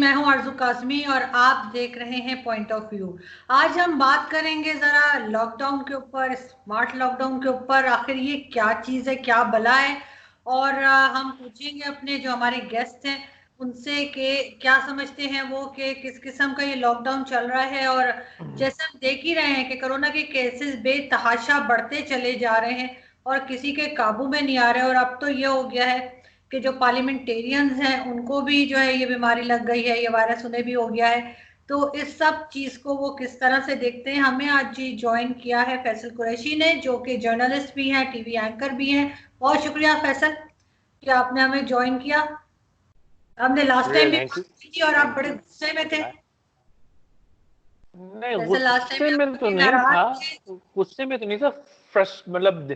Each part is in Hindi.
मैं हूं आरजू कासमी और आप देख रहे हैं पॉइंट ऑफ व्यू। आज हम बात करेंगे जरा लॉकडाउन के ऊपर, स्मार्ट लॉकडाउन के ऊपर। आखिर ये क्या चीज है, क्या बला है। और हम पूछेंगे अपने जो हमारे गेस्ट हैं उनसे कि क्या समझते हैं वो कि किस किस्म का ये लॉकडाउन चल रहा है। और जैसे हम देख ही रहे हैं कि कोरोना के केसेस बेतहाशा बढ़ते चले जा रहे हैं और किसी के काबू में नहीं आ रहे। और अब तो ये हो गया है कि जो पार्लियामेंटेरियंस हैं उनको भी जो है ये बीमारी लग गई है, ये वायरस उन्हें भी हो गया है। तो इस सब चीज को वो किस तरह से देखते हैं। हमें आज जी ज्वाइन किया है फैसल कुरैशी ने, जो कि जर्नलिस्ट भी हैं, टीवी एंकर भी हैं। बहुत शुक्रिया फैसल कि आपने हमें ज्वाइन किया। हमने लास्ट टाइम भी थैंक बात यू की थी और आप बड़े थैंक यू। गुस्से में थे। नहीं, फैसल लास्ट टाइम गुस्से भी आप में तो काफी नहीं था, नाराज थे। गुस्से में तो नहीं था। मतलब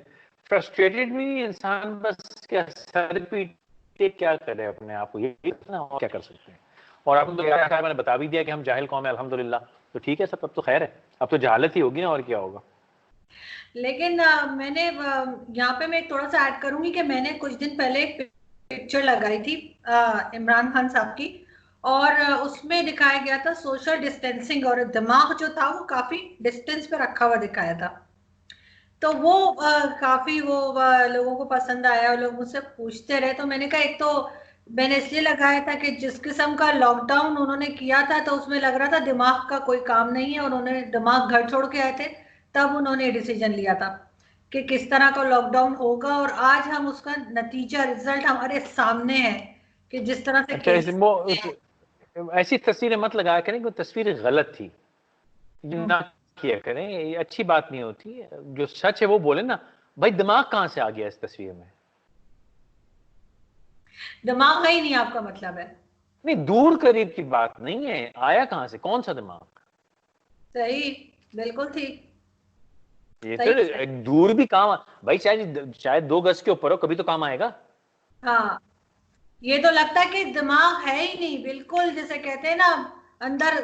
फ्रस्ट्रेटेड भी इंसान बस क्या सर पीटे क्या करे अपने आप को, ये ना और क्या कर सकते हैं। और आपको तो यार मैंने बता भी दिया कि हम जाहिल कौम है, अल्हम्दुलिल्लाह। तो ठीक है सब, अब तो खैर है, अब तो जहालत ही होगी ना, और क्या होगा। लेकिन मैंने यहाँ पे मैं थोड़ा सा ऐड करूंगी कि मैंने कुछ दिन पहले एक पिक्चर लगाई थी इमरान खान साहब की। और उसमें दिखाया गया था सोशल डिस्टेंसिंग, और दिमाग जो था वो काफी डिस्टेंस पे रखा हुआ दिखाया था। तो वो काफी वो लोगों को पसंद आया और लोग मुझसे पूछते रहे। तो मैंने कहा, एक तो मैंने इसलिए लगाया था कि जिस किस्म का लॉकडाउन उन्होंने किया था तो उसमें लग रहा था दिमाग का कोई काम नहीं है। उन्होंने दिमाग घर छोड़ के आए थे, तब उन्होंने डिसीजन लिया था कि किस तरह का लॉकडाउन होगा। और आज हम उसका नतीजा, रिजल्ट हमारे सामने है कि जिस तरह से अच्छा, केस। ऐसी तस्वीरें मत लगाया करें, वो तस्वीर गलत थी, ये ना किया करें, ये अच्छी बात नहीं होती। जो सच है वो बोले ना। भाई दिमाग कहां से आ गया इस तस्वीर में? दिमाग है ही नहीं, आपका मतलब है? नहीं, दूर करीब की बात नहीं है, आया कहां से, कौन सा दिमाग? सही, बिल्कुल ठीक। ये तो सही है। दूर भी काम भाई, शायद 2 गज के ऊपर हो, कभी तो काम आएगा। हाँ, ये तो लगता है कि दिमाग है ही नहीं, बिल्कुल जैसे कहते हैं ना, अंदर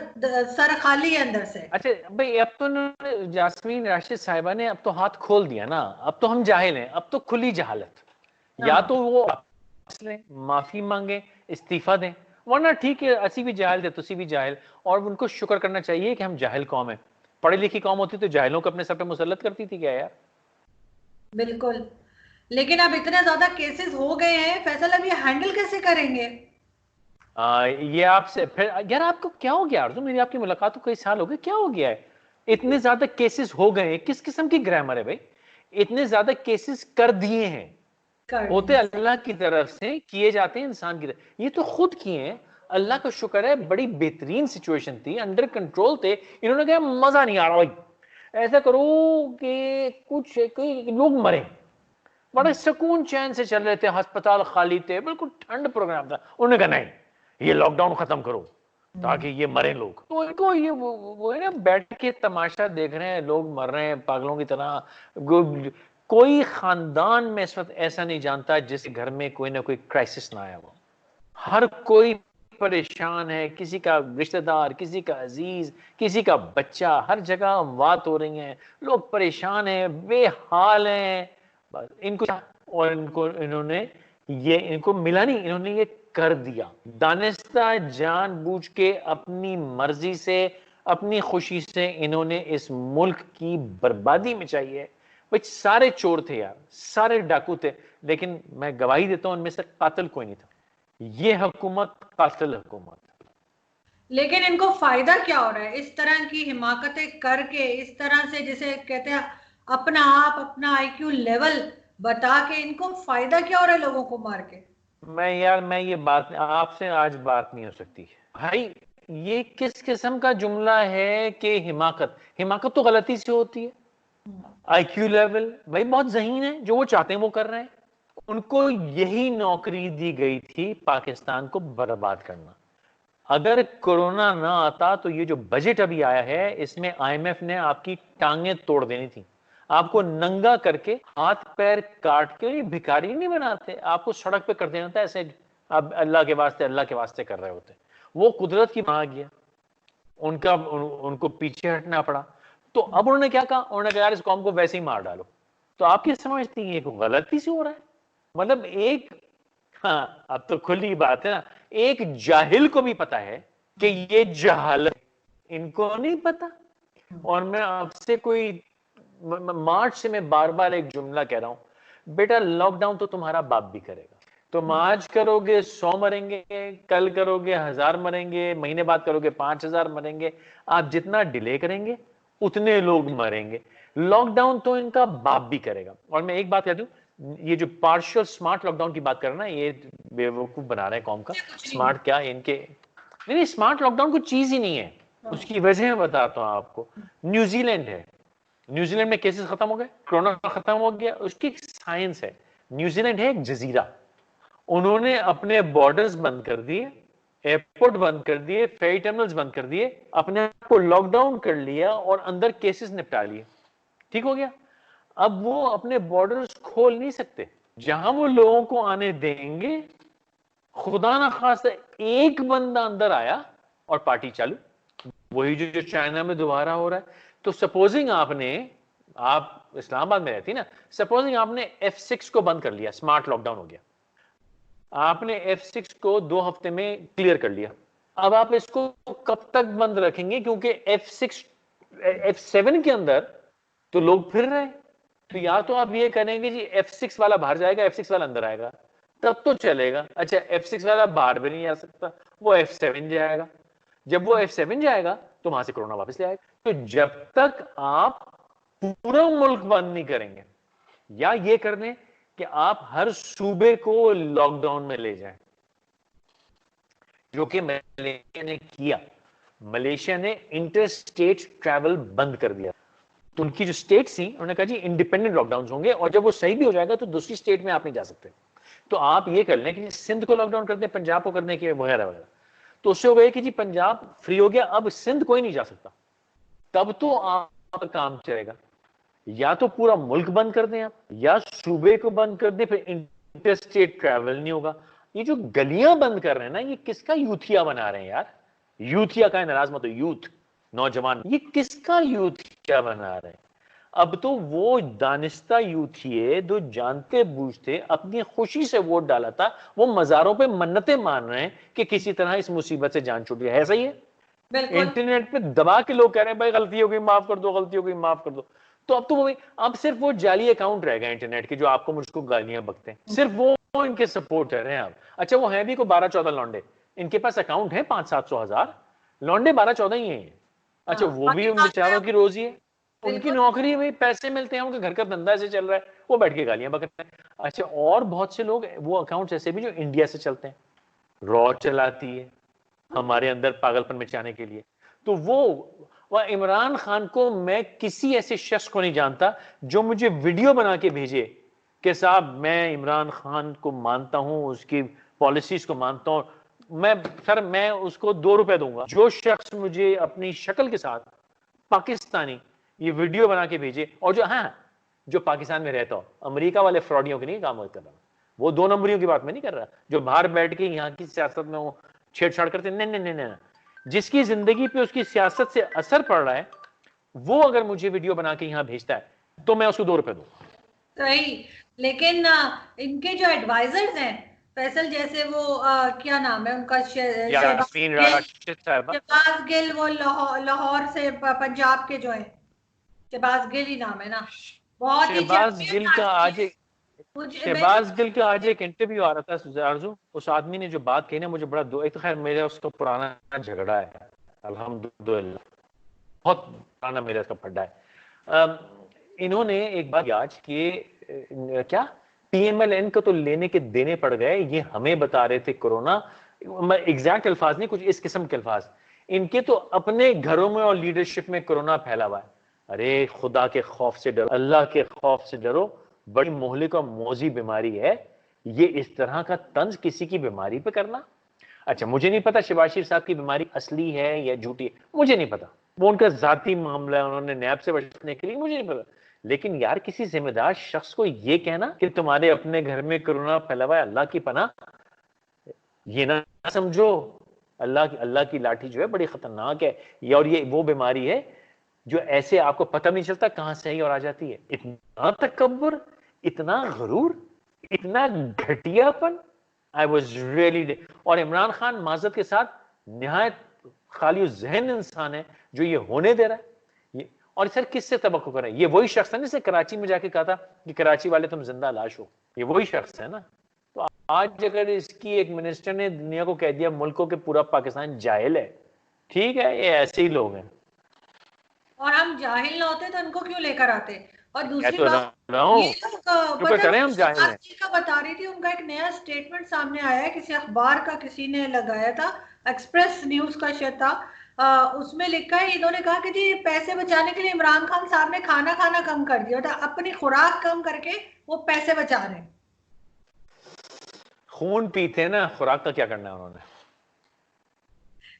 सर खाली है अंदर से। अच्छा भाई, अब तो जासमीन राशिद साहिबा ने अब तो हाथ खोल दिया ना, अब तो हम जाहिल हैं, अब तो खुली जहालत। या हाँ, तो वो वापस लें, माफी मांगे, इस्तीफा दें, वरना ठीक है, असी भी जाहिल थे, तुसी भी जाहिल। और उनको शुक्र करना चाहिए कि हम जाहिल कौम है। पढ़ी लिखी कौम होती तो जाहिलों को अपने सर पे मुसल्लत करती थी क्या यार? बिल्कुल। लेकिन अब इतने ज्यादा केसेस हो गए हैं फैसल, अब ये हैंडल कैसे करेंगे? ये आपसे फिर यार, आपको क्या हो गया अर्जुन? मेरी आपकी मुलाकात को कई साल हो गए, क्या हो गया है? इतने ज्यादा केसेस हो गए हैं, किस किस्म की ग्रामर है भाई? इतने ज्यादा केसेस कर दिए हैं, कर होते दिए। अल्लाह की तरफ से, किए जाते हैं इंसान की तरफ। ये तो खुद किए हैं, अल्लाह का शुक्र है, बड़ी बेहतरीन सिचुएशन थी, अंडर कंट्रोल थे। इन्होंने कहा मजा नहीं आ रहा भाई, ऐसा करो कि कुछ कोई लोग मरे। बड़े सुकून चैन से चल रहे थे, अस्पताल खाली थे, बिल्कुल ठंड प्रोग्राम था। उन्होंने कहा नहीं, ये लॉकडाउन खत्म करो ताकि ये मरे लोग। तो इनको ये वो है ना, बैठ के तमाशा देख रहे हैं, लोग मर रहे हैं पागलों की तरह। कोई खानदान में इस वक्त ऐसा नहीं जानता जिसके घर में कोई ना कोई क्राइसिस ना आया हो। हर कोई परेशान है, किसी का रिश्तेदार, किसी का अजीज, किसी का बच्चा, हर जगह बात हो रही है, लोग परेशान हैं, बेहाल हैं। बस इनको, और इनको इन्होंने ये इनको मिला नहीं, इन्होंने ये कर दिया दानिस्ता जानबूझ के, अपनी मर्जी से, अपनी खुशी से इन्होंने इस मुल्क की बर्बादी मचाई है। भाई सारे चोर थे यार, सारे डाकू थे, लेकिन मैं गवाही देता हूं उनमें से कातिल कोई नहीं था। ये हुकूमत कातिल हुकूमत। लेकिन इनको फायदा क्या हो रहा है इस तरह की हिमाकतें करके, इस तरह से जिसे कहते हैं अपना आप, अपना आईक्यू लेवल बता के? इनको फायदा क्या हो रहा है लोगों को मार के? मैं ये बात आपसे आज बात नहीं हो सकती भाई। ये किस किस्म का जुमला है कि हिमाकत? हिमाकत तो गलती से होती है। आईक्यू लेवल भाई बहुत ज़हीन है, जो वो चाहते हैं वो कर रहे हैं। उनको यही नौकरी दी गई थी, पाकिस्तान को बर्बाद करना। अगर कोरोना ना आता तो ये जो बजट अभी आया है, इसमें आईएमएफ ने आपकी टांगें तोड़ देनी थी, आपको नंगा करके, हाथ पैर काट के। भिखारी नहीं बनाते, आपको सड़क पे कर देना था ऐसे। आप अल्लाह के वास्ते, अल्लाह के वास्ते कर रहे होते। वो कुदरत की आ गया, उनको पीछे हटना पड़ा। तो अब उन्होंने क्या कहा? उन्होंने कहा यार इस कौम को वैसे ही मार डालो। तो आप क्या समझती हैं, ये गलती से हो रहा है? मतलब एक, हाँ अब तो खुली बात है ना, एक जाहिल को भी पता है कि ये जहालत, इनको नहीं पता। और मैं आपसे कोई मार्च से मैं बार बार एक जुमला कह रहा हूं, बेटा लॉकडाउन तो तुम्हारा बाप भी करेगा। तुम आज करोगे 100 मरेंगे, कल करोगे 1000 मरेंगे, महीने बाद करोगे 5000 मरेंगे। आप जितना डिले करेंगे उतने लोग मरेंगे। लॉकडाउन तो इनका बाप भी करेगा। और मैं एक बात कह दूं, ये जो पार्शियल स्मार्ट लॉकडाउन की बात कर रहे हैं ना, ये बेवकूफ बना रहे हैं कौम का। स्मार्ट क्या इनके, नहीं स्मार्ट लॉकडाउन कोई चीज ही नहीं है। उसकी वजह मैं बताता हूं आपको। न्यूजीलैंड है, न्यूजीलैंड में केसेस खत्म हो गए, कोरोना खत्म हो गया, उसकी साइंस है। न्यूजीलैंड है एक जजीरा, उन्होंने अपने बॉर्डर्स बंद कर दिए, एयरपोर्ट बंद कर दिए, फेरी टर्मिनल्स बंद कर दिए, अपने आप को लॉकडाउन कर लिया और अंदर केसेस निपटा लिए, ठीक हो गया। अब वो अपने बॉर्डर्स खोल नहीं सकते। जहां वो लोगों को आने देंगे, खुदा ना खास्ता एक बंदा अंदर आया और पार्टी चालू, वही जो चाइना में दोबारा हो रहा है। तो सपोजिंग आप इस्लामाबाद में रहती ना, सपोजिंग आपने F6 को बंद कर लिया, स्मार्ट लॉकडाउन हो गया, आपने F6 को 2 हफ्ते में क्लियर कर लिया। अब आप इसको कब तक बंद रखेंगे, क्योंकि F7 के अंदर तो लोग फिर रहे। तो या तो आप ये करेंगे जी F6 वाला बाहर जाएगा, F6 वाला अंदर आएगा, तब तो चलेगा। अच्छा F6 वाला बाहर भी नहीं आ सकता, वो F7 जाएगा। जब वो F7 जाएगा तो वहां से कोरोना वापस ले आएगा। तो जब तक आप पूरा मुल्क बंद नहीं करेंगे, या ये कर दें कि आप हर सूबे को लॉकडाउन में ले जाएं, जो कि मलेशिया ने किया। मलेशिया ने इंटर स्टेट ट्रैवल बंद कर दिया। तो उनकी जो स्टेट थी, उन्होंने कहा जी इंडिपेंडेंट लॉकडाउन होंगे, और जब वो सही भी हो जाएगा तो दूसरी स्टेट में आप नहीं जा सकते। तो आप ये कर लें कि सिंध को लॉकडाउन कर दें, पंजाब को करने के वगैरह वगैरह। तो उससे हो गया कि जी पंजाब फ्री हो गया, अब सिंध कोई नहीं जा सकता। तब तो आपका काम चलेगा। या तो पूरा मुल्क बंद कर दें आप, या सूबे को बंद कर दें, फिर इंटर स्टेट ट्रैवल नहीं होगा। ये जो गलियां बंद कर रहे हैं ना, ये किसका यूथिया बना रहे हैं यार। यूथिया का नाराज मत हो, यूथ नौजवान, ये किसका यूथिया बना रहे हैं। अब तो वो दानिस्ता यूथिये जो जानते बूझते अपनी खुशी से वोट डाला था, वो मजारों पे मन्नतें मान रहे हैं कि किसी तरह इस मुसीबत से जान छूट है सही है। इंटरनेट पे दबा के लोग कह रहे हैं भाई गलती हो गई माफ कर दो, गलती हो गई माफ कर दो। तो अब तो वो अब सिर्फ वो जाली अकाउंट रह गए इंटरनेट के, जो आपको मुझको गालियां बकते हैं, सिर्फ वो इनके सपोर्टर हैं अब। अच्छा वो है भी को 12-14 लौंडे, इनके पास अकाउंट है 500-700 हजार लौंडे, 12-14 ही हैं। अच्छा वो भी उन बेचारों की रोजी है, उनकी नौकरी में पैसे मिलते हैं, उनके घर का धंधा ऐसे चल रहा है, वो बैठ के गालियां बकते हैं। अच्छा और बहुत से लोग वो अकाउंट ऐसे भी जो इंडिया से चलते हैं, रॉ चलाती है हमारे अंदर पागलपन मचाने के लिए। तो वो इमरान खान को, मैं किसी ऐसे शख्स को नहीं जानता जो मुझे वीडियो बना के भेजे कि साहब मैं इमरान खान को मानता हूं, उसकी पॉलिसीज को मानता हूं, मैं उसको 2 रुपए दूंगा। जो शख्स मुझे अपनी शक्ल के साथ पाकिस्तानी ये वीडियो बना के भेजे, और जो पाकिस्तान में रहता हो, अमेरिका वाले फ्रॉडियों के नहीं काम कर रहा, वो 2 नंबरियों की बात मैं नहीं कर रहा, जो बाहर बैठ के यहाँ की सियासत में वो छेड़छाड़ करते, नहीं, जिसकी जिंदगी पे उसकी सियासत से असर पड़ रहा है, वो अगर मुझे वीडियो बना के यहाँ भेजता है तो मैं उसको 2 रुपए दूंगा। सही, लेकिन इनके जो एडवाइजर्स हैं फैसल जैसे, वो क्या नाम है उनका, शहबाज गिल, वो लाहौर से पंजाब के जो है, शहबाज गिल ही नाम है ना, बहुत ही शहबाज गिल का आज एक इंटरव्यू आ रहा था आरजू, उस आदमी ने जो बात कही ना, मुझे बड़ा एक तो खैर मेरा उसका पुराना झगड़ा है अल्हम्दुलिल्लाह, बहुत पुराना मेरा इसका फड्डा है। इन्होंने एक बात आज कि क्या PMLN को तो लेने के देने पड़ गए, ये हमें बता रहे थे कोरोना, एग्जैक्ट अल्फाज नहीं, कुछ इस किस्म के अल्फाज, इनके तो अपने घरों में और लीडरशिप में कोरोना फैला हुआ है। अरे खुदा के खौफ से डरो, अल्लाह के खौफ से डरो, बड़ी मोहलिक और मौजी बीमारी है ये, इस तरह का तंज किसी की बीमारी पे करना। अच्छा मुझे नहीं पता शहबाज शरीफ साहब की बीमारी असली है या झूठी है, मुझे नहीं पता, वो उनका जाती मामला है, उन्होंने नैब से बचने के लिए, मुझे नहीं पता। लेकिन यार किसी जिम्मेदार शख्स को ये कहना कि तुम्हारे अपने घर में कोरोना फैला हुआ है, अल्लाह की पनाह, ये ना समझो अल्लाह की लाठी जो है बड़ी खतरनाक है ये, और ये वो बीमारी है जो ऐसे आपको पता नहीं चलता कहां से आई और आ जाती है। इतना तकब्बुर, इतना गरूर, इतना घटियापन, आई वॉज रियली। और इमरान खान माजरत के साथ निहायत खाली जहन इंसान है जो ये होने दे रहा है। ये और सर किससे तवक्को करें? ये वही शख्स है जिसने कराची में जाके कहा था कि कराची वाले तुम जिंदा लाश हो, ये वही शख्स है ना। तो आज अगर इसकी एक मिनिस्टर ने दुनिया को कह दिया मुल्कों के पूरा पाकिस्तान जाहिल है, ठीक है, ये ऐसे ही लोग हैं। और हम जाहिल ना होते तो इनको क्यों लेकर आते? और दूसरी तो बात, ये लोग पता करें हम जाहिल हैं। का बता रही थी, उनका एक नया स्टेटमेंट सामने आया है, किसी अखबार का किसी ने लगाया था, एक्सप्रेस न्यूज का शायद था, उसमें लिखा है, इन्होंने कहा कि जी पैसे बचाने के लिए इमरान खान साहब ने खाना खाना कम कर दिया था, अपनी खुराक कम करके वो पैसे बचा रहे हैं। खून पीते हैं ना, खुराक का क्या करना है उन्होंने?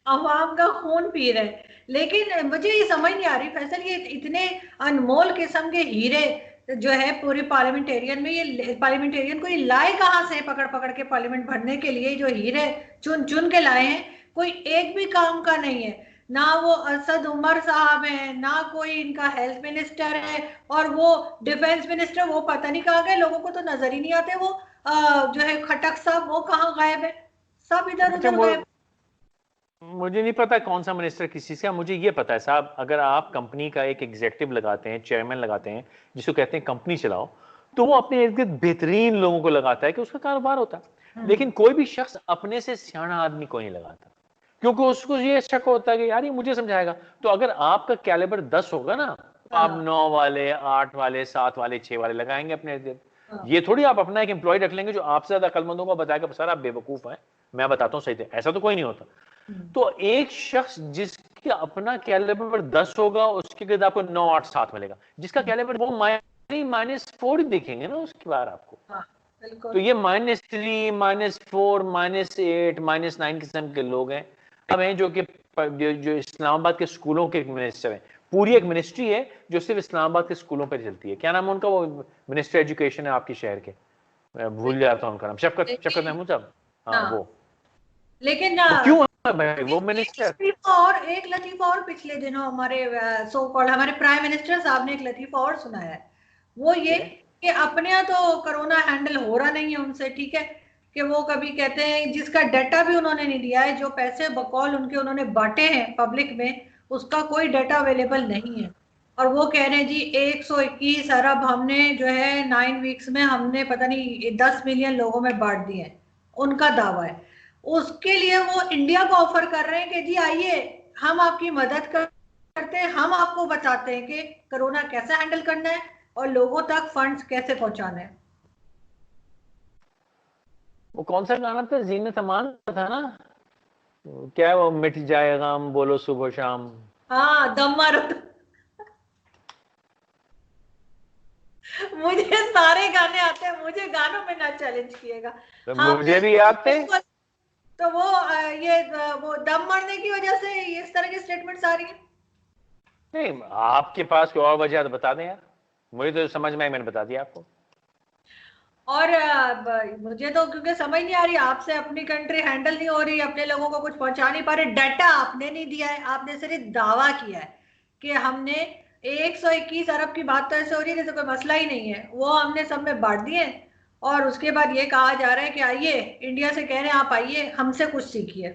अवाम का खून पी रहे। लेकिन मुझे ये समझ नहीं आ रही फैसल, ये इतने अनमोल किस्म के हीरे जो है पूरी पार्लियामेंटेरियन में, ये पार्लियामेंटेरियन को ये लाए कहाँ से पकड़ पकड़ के पार्लियामेंट भरने के लिए? जो हीरे चुन चुन के लाए हैं, कोई एक भी काम का नहीं है। ना वो असद उमर साहब हैं, ना कोई इनका हेल्थ मिनिस्टर है, और वो डिफेंस मिनिस्टर वो पता नहीं कहाँ गए, लोगों को तो नजर ही नहीं आते। वो जो है खटक साहब, वो कहाँ गायब है? सब इधर अच्छा, उधर गायब। मुझे नहीं पता कौन सा मिनिस्टर किस चीज का, मुझे ये पता है साहब, अगर आप कंपनी का एक एग्जीक्यूटिव लगाते हैं, चेयरमैन लगाते हैं, जिसको कहते हैं कंपनी चलाओ, तो वो अपने इर्द गिर्द बेहतरीन लोगों को लगाता है कि उसका कारोबार होता है। लेकिन कोई भी शख्स अपने से सियाना आदमी को नहीं लगाता, क्योंकि उसको ये शक होता है कि यार ये मुझे समझाएगा। तो अगर आपका कैलिबर 10 होगा ना, तो आप 9 वाले, 8 वाले, 7 वाले, 6 वाले लगाएंगे अपने इर्द गिर्द। ये थोड़ी आप अपना एक एम्प्लॉय रख लेंगे जो आपसे ज्यादा अकलमंदों को बताएगा सर आप बेवकूफ हैं, मैं बताता हूँ सही थे। ऐसा तो कोई नहीं होता। तो एक शख्स जिसका अपना कैलिबर 10 होगा, उसके गिर्द आपको 9, 8, 7 मिलेगा। जिसका कैलिबर वो -4 ही दिखेंगे ना उसके बाद आपको। तो ये -3, -4, -8, -9 किस्म के लोग हैं। अब हैं जो कि जो इस्लामाबाद के स्कूलों के मिनिस्टर हैं। पूरी एक मिनिस्ट्री है जो सिर्फ इस्लामाबाद के स्कूलों पर चलती है। क्या नाम है उनका? वो मिनिस्टर एजुकेशन है आपके शहर के, भूल जाता हूँ उनका नाम, शफकत महमूद साहब। हाँ वो। लेकिन तो क्यों है भाई वो मिनिस्टर? एक लतीफा और पिछले दिनों हमारे सो कॉल्ड हमारे प्राइम मिनिस्टर साहब ने एक लतीफा और सुनाया है। वो ये कि अपने यहाँ तो कोरोना हैंडल हो रहा नहीं है उनसे, ठीक है, कि वो कभी कहते हैं जिसका डाटा भी उन्होंने नहीं दिया है, जो पैसे बकौल उनके उन्होंने बांटे हैं पब्लिक में, उसका कोई डाटा अवेलेबल नहीं है। और वो कह रहे हैं जी 121 अरब हमने जो है 9 वीक्स में हमने पता नहीं 10 मिलियन लोगों में बांट दिए हैं, उनका दावा है। उसके लिए वो इंडिया को ऑफर कर रहे हैं कि जी आइए हम आपकी मदद करते हैं, हम आपको बताते हैं कि कोरोना कैसे हैंडल करना है और लोगों तक फंड्स कैसे पहुंचाना है। वो कौन सा गाना था, जीनत अमान था ना, क्या है वो, मिट जाएगा हम बोलो सुबह शाम। हाँ, दम मारो। मुझे सारे गाने आते हैं, मुझे गानों में ना चैलेंज किएगा। तो हाँ, मुझे भी आते। तो वो वो दम मारने की वजह से इस तरह की स्टेटमेंट्स आ रही है। नहीं, आपके पास कोई और वजह तो बता दें यार, मुझे तो समझ में आई, मैंने बता दिया आपको। और मुझे तो क्योंकि समझ नहीं आ रही, आपसे अपनी कंट्री हैंडल नहीं हो रही, अपने लोगों को कुछ पहुंचा नहीं पा रहे, डाटा आपने नहीं दिया है, आपने सिर्फ दावा किया है कि हमने 121 अरब की बात तो ऐसे हो रही है जैसे कोई मसला ही नहीं है, वो हमने सब में बांट दिए। और उसके बाद ये कहा जा रहा है कि आइए, इंडिया से कह रहे हैं आप आइए हमसे कुछ सीखिए।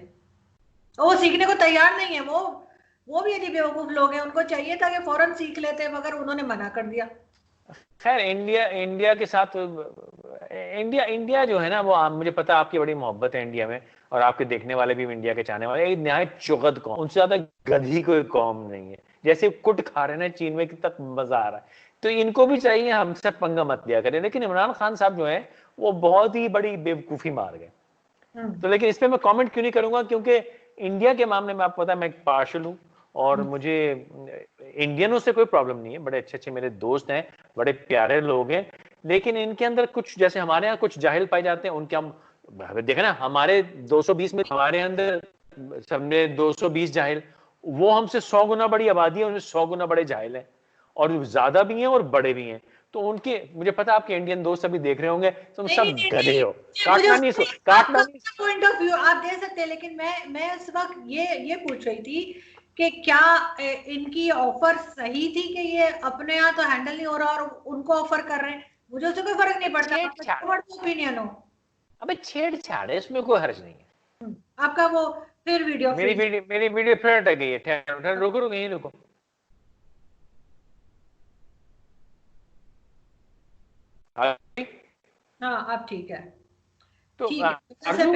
वो सीखने को तैयार नहीं है। वो भी यदि बेवकूफ लोग हैं, उनको चाहिए था कि फौरन सीख लेते, मगर उन्होंने मना कर दिया। खैर इंडिया के साथ, इंडिया जो है ना, वो मुझे पता है आपकी बड़ी मोहब्बत है इंडिया में, और आपके देखने वाले भी इंडिया के चाहने वाले। निहायत चुगद कौम, उनसे ज्यादा गधी कोई कौम नहीं है। जैसे कुट खा रहे ना चीन में, कि तक मजा आ रहा है, तो इनको भी चाहिए हमसे पंगा मत लिया करें। लेकिन इमरान खान साहब जो है वो बहुत ही बड़ी बेवकूफी मार गए। तो लेकिन इस पे मैं कमेंट क्यों नहीं करूंगा, क्योंकि इंडिया के मामले में आपको पता है मैं पार्शल हूं, और मुझे इंडियनों से कोई प्रॉब्लम नहीं है, बड़े अच्छे अच्छे मेरे दोस्त हैं, बड़े प्यारे लोग हैं। लेकिन इनके अंदर कुछ, जैसे हमारे यहाँ कुछ जाहिल पाए जाते हैं, उनके हम देखें ना, हमारे 220 में हमारे अंदर सबने 220 जाहिल, वो हमसे 100 गुना बड़ी आबादी है, उनमें 100 गुना बड़े जाहिल हैं, और ज्यादा भी हैं और बड़े भी हैं। तो उनके, मुझे पता है आपके इंडियन दोस्त अभी देख रहे होंगे, तुम सब गधे हो, काटना नहीं, काटना नहीं। पॉइंट ऑफ व्यू आप दे सकते हैं, लेकिन मैं इस वक्त ये पूछ रही थी कि क्या इनकी ऑफर सही थी कि ये अपने यहाँ तो हैंडल नहीं हो रहा और उनको ऑफर कर रहे हैं? मुझे उससे कोई फर्क नहीं पड़ता, ओपिनियन हो। अबे छेड़छाड़ है, इसमें कोई हर्ज नहीं है। आपका वो फिर वीडियो मेरी वीडियो फिर अटक गई है। ठहरो, रुको रुको, यहीं रुको। हाँ अब ठीक है। तो ठीक है, अर्जु,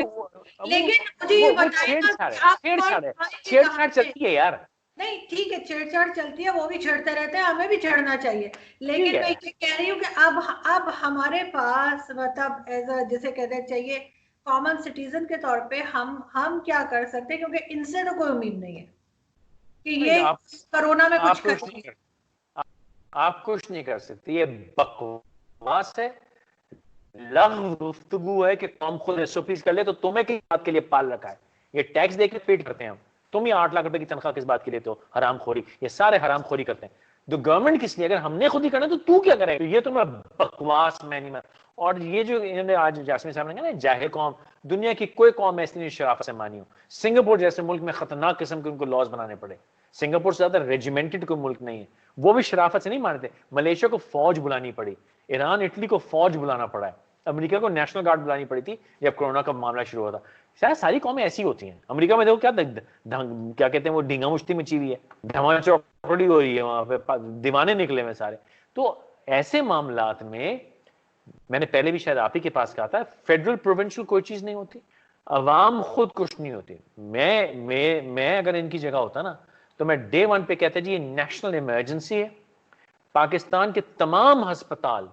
लेकिन मुझे ये वो बताइएगा छेड़छाड़ कि है, आप कौन छेड़छाड़ है, खाएंगे कहाँ छेड़छाड़ पे? चलती है यार। नहीं ठीक है, छेड़छाड़ चलती है, वो भी छेड़ते रहते हैं, हमें भी छेड़ना चाहिए। ठीक लेकिन मैं है, ये कह रही हूँ कि अब हमारे पास मतलब एज अ जिसे कहते चाहिए कॉमन सिटीजन के तौर पे हम क्या कर सकते हैं, क्योंकि इनसे तो कोई उम्मीद नहीं है कि नहीं ये आप कोरोना में कुछ आप कुछ नहीं करेंगे। कर आप कुछ नहीं कर सकते। ये बकवास है, लफ्ज़ गुफ्तगू है कि तुम खुद एसओपीज कर ले, तो तुम्हें किस बात के लिए पाल रखा है? ये टैक्स देके पेट करते हैं हम। तुम ही 8 लाख रुपए की तनख्वाह किस बात के लिए? तो हरामखोरी, ये सारे हरामखोरी करते हैं। तो गवर्नमेंट किस लिए? अगर हमने खुद ही करना तो तू क्या करेगा? ये तो मैं बकवास मैं नहीं। और ये जो इन्होंने आज जासमीन साहब ने कहा ना, जाहिल कौम, दुनिया की कोई कौम ऐसी नहीं शराफत से मानी हो। सिंगापुर जैसे मुल्क में खतरनाक किस्म के उनको लॉज बनाने पड़े। सिंगापुर से ज्यादा रेजिमेंटेड कोई मुल्क नहीं है, वो भी शराफत से नहीं मानते। मलेशिया को फौज बुलानी पड़ी, ईरान इटली को फौज बुलाना पड़ा है, अमेरिका को नेशनल गार्ड बुलानी पड़ी थी जब कोरोना का मामला शुरू हुआ था। शायद सारी कौमें ऐसी होती हैं। अमेरिका में देखो क्या क्या कहते हैं, वो ढींगा मुश्ती मची हुई है, धमा चौकड़ी हो रही है वहां पे, दीवाने निकले हुए सारे। तो ऐसे मामलात में मैंने पहले भी शायद आप ही के पास कहा था, फेडरल प्रोविंशियल कोई चीज नहीं होती, अवाम खुद कुछ नहीं होती। मैं अगर इनकी जगह होता ना, तो मैं डे 1 पे कहता जी ये नेशनल इमरजेंसी है। पाकिस्तान के तमाम अस्पताल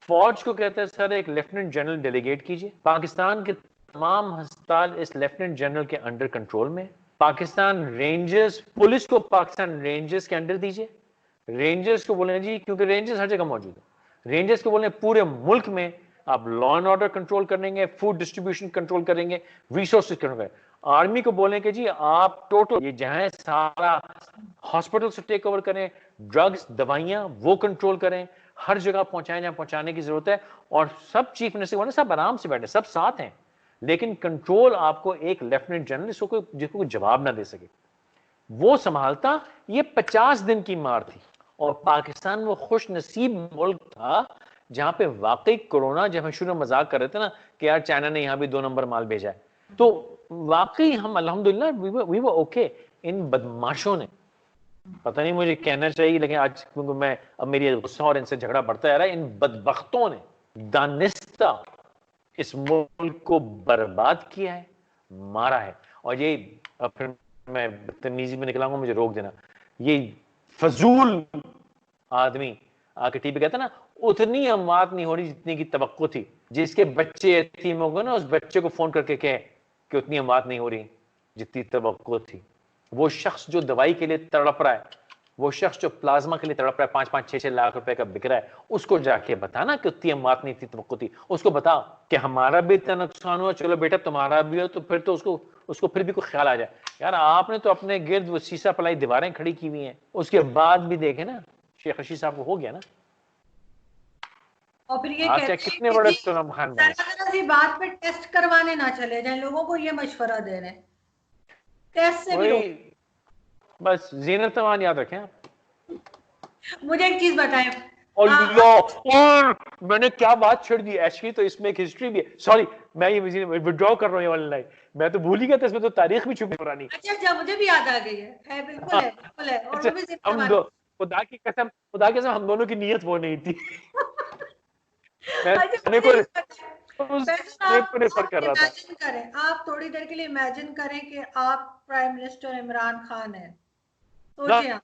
फौज को कहते हैं सर एक लेफ्टिनेंट जनरल डेलीगेट कीजिए। पाकिस्तान के तमाम अस्पताल इस लेफ्टिनेंट जनरल के अंडर कंट्रोल में। पाकिस्तान रेंजर्स, पुलिस को पाकिस्तान रेंजर्स के अंडर दीजिए। रेंजर्स को बोले जी, क्योंकि रेंजर्स हर जगह मौजूद है, रेंजर्स को बोले पूरे मुल्क में आप लॉ एंड ऑर्डर कंट्रोल करेंगे, फूड डिस्ट्रीब्यूशन कंट्रोल करेंगे, रिसोर्सेज कंट्रोल करेंगे। आर्मी को बोले कि जी आप टोटल ये जहां सारा हॉस्पिटल से टेक ओवर करें, ड्रग्स दवाइयां वो कंट्रोल करें, हर जगह पहुंचाएं जहां पहुंचाने की जरूरत है। और सब चीफ मिनिस्टर बोले सब आराम से बैठे, सब साथ हैं, लेकिन कंट्रोल आपको एक लेफ्टिनेंट जनरल जिसको कोई जवाब ना दे सके वो संभालता। ये 50 दिन की मार थी। और पाकिस्तान वो खुश नसीब मुल्क था जहां पे वाकई कोरोना, जब हम शुरू में मजाक कर रहे थे ना कि यार चाइना ने यहां भी 2 नंबर माल भेजा है, तो वाकई हम अल्हम्दुलिल्लाह वी वर ओके। इन बदमाशों ने, पता नहीं मुझे कहना चाहिए लेकिन आज क्योंकि मैं अब मेरी गुस्सा और इनसे झगड़ा बढ़ता जा रहा है, इन बदबख्तों ने दानिस्ता इस मुल्क को बर्बाद किया है, मारा है। और ये फिर मैं बदतमीजी में निकलाऊंगा, मुझे रोक देना। ये फजूल आदमी आके टीवी कहता ना उतनी अमवात नहीं हो रही जितनी की तवक्को थी। जिसके बच्चे यतीम हो गए ना, उस बच्चे को फोन करके कहे कि उतनी अमवात नहीं हो रही जितनी तवक्को थी। वो शख्स जो दवाई के लिए तड़प रहा है, वो शख्स जो प्लाज्मा के लिए तड़प रहा है, 5-5, 6-6 लाख रुपए का बिक रहा है, उसको जाके बता ना कि उतनी अमवात नहीं थी, तवक्को थी। उसको बता कि हमारा भी इतना नुकसान हुआ, चलो बेटा तुम्हारा भी हो, तो फिर तो उसको फिर भी कोई ख्याल आ जाए। यार आपने तो अपने गिर्द वो शीशा पलाई दीवारें खड़ी की हुई हैं, उसके बाद भी देखे ना शेख रशीद साहब को हो गया ना। और फिर ये आप कहते चाहे हैं कितने कि बड़े जी सनम खान बने, जरा सी बात पे टेस्ट करवाने ना चले जाए, लोगों को ये मशवरा दे रहे हैं, टेस्ट से भी वही रोक। बस जीनत तमान याद रखें आप। मुझे एक चीज बताएं। और मैंने क्या बात छेड़ दी एक्चुअली, तो इसमें एक हिस्ट्री भी है। सॉरी, मैं ये विड्रॉ कर रहा हूँ ऑनलाइन, मैं तो भूल ही गया था, इसमें तो तारीख भी छुपी पुरानी। अच्छा अच्छा, मुझे भी याद आ गई है बिल्कुल है बिल्कुल है, और अच्छा, वो भी हम जिम्मेवार। दो खुदा की कसम हम दोनों की नीयत वो नहीं थी। मैं अच्छा अपने मुझे को ये बताएं, उस वैसे टेप को रेफर आप कर रहा था। इमेजिन करें, आप थोड़ी देर के लिए इमेजिन करें कि आप प्राइम मिनिस्टर इमरान खान हैं, सोचिए आप।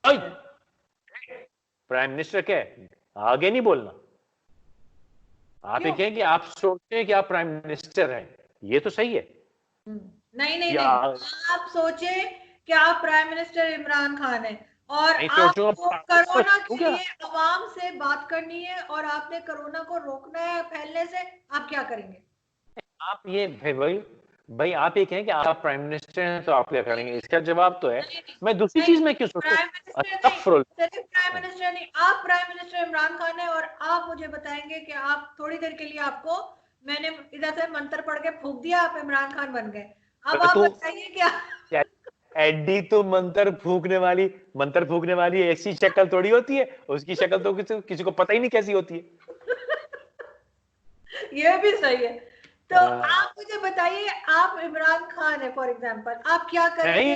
प्राइम मिनिस्टर क्या है, आगे नहीं बोलना। आप ये क्यों? कहें कि आप सोचें कि आप प्राइम मिनिस्टर हैं, ये तो सही है। नहीं नहीं या नहीं, आप सोचे कि आप प्राइम मिनिस्टर इमरान खान हैं और नहीं आपको सोचूंगा कोरोना तो के क्या? लिए अवाम से बात करनी है और आपने कोरोना को रोकना है फैलने से, आप क्या करेंगे? आप ये भाई आप ये कहें कि आप प्राइम मिनिस्टर हैं तो आप क्या करेंगे, इसका जवाब तो है। नहीं नहीं मैं दूसरी नहीं, चीज में क्यों सोचूं? प्राइम मिनिस्टर नहीं, अस्तगफुरुल्लाह। सिर्फ प्राइम मिनिस्टर नहीं, आप प्राइम मिनिस्टर इमरान खान है और आप मुझे बताएंगे कि आप थोड़ी देर के लिए आपको मैंने इधर से मंत्र पढ़ के फूंक दिया, आप इमरान खान बन गए। अब आप तो बताइए क्या? एडी तो मंत्र फूकने वाली ऐसी शक्ल थोड़ी होती है, उसकी शक्ल तो किसी को पता ही नहीं कैसी होती है। ये भी सही है, तो आप मुझे बताइए, आप इमरान खान है फॉर एग्जाम्पल, आप क्या करेंगे?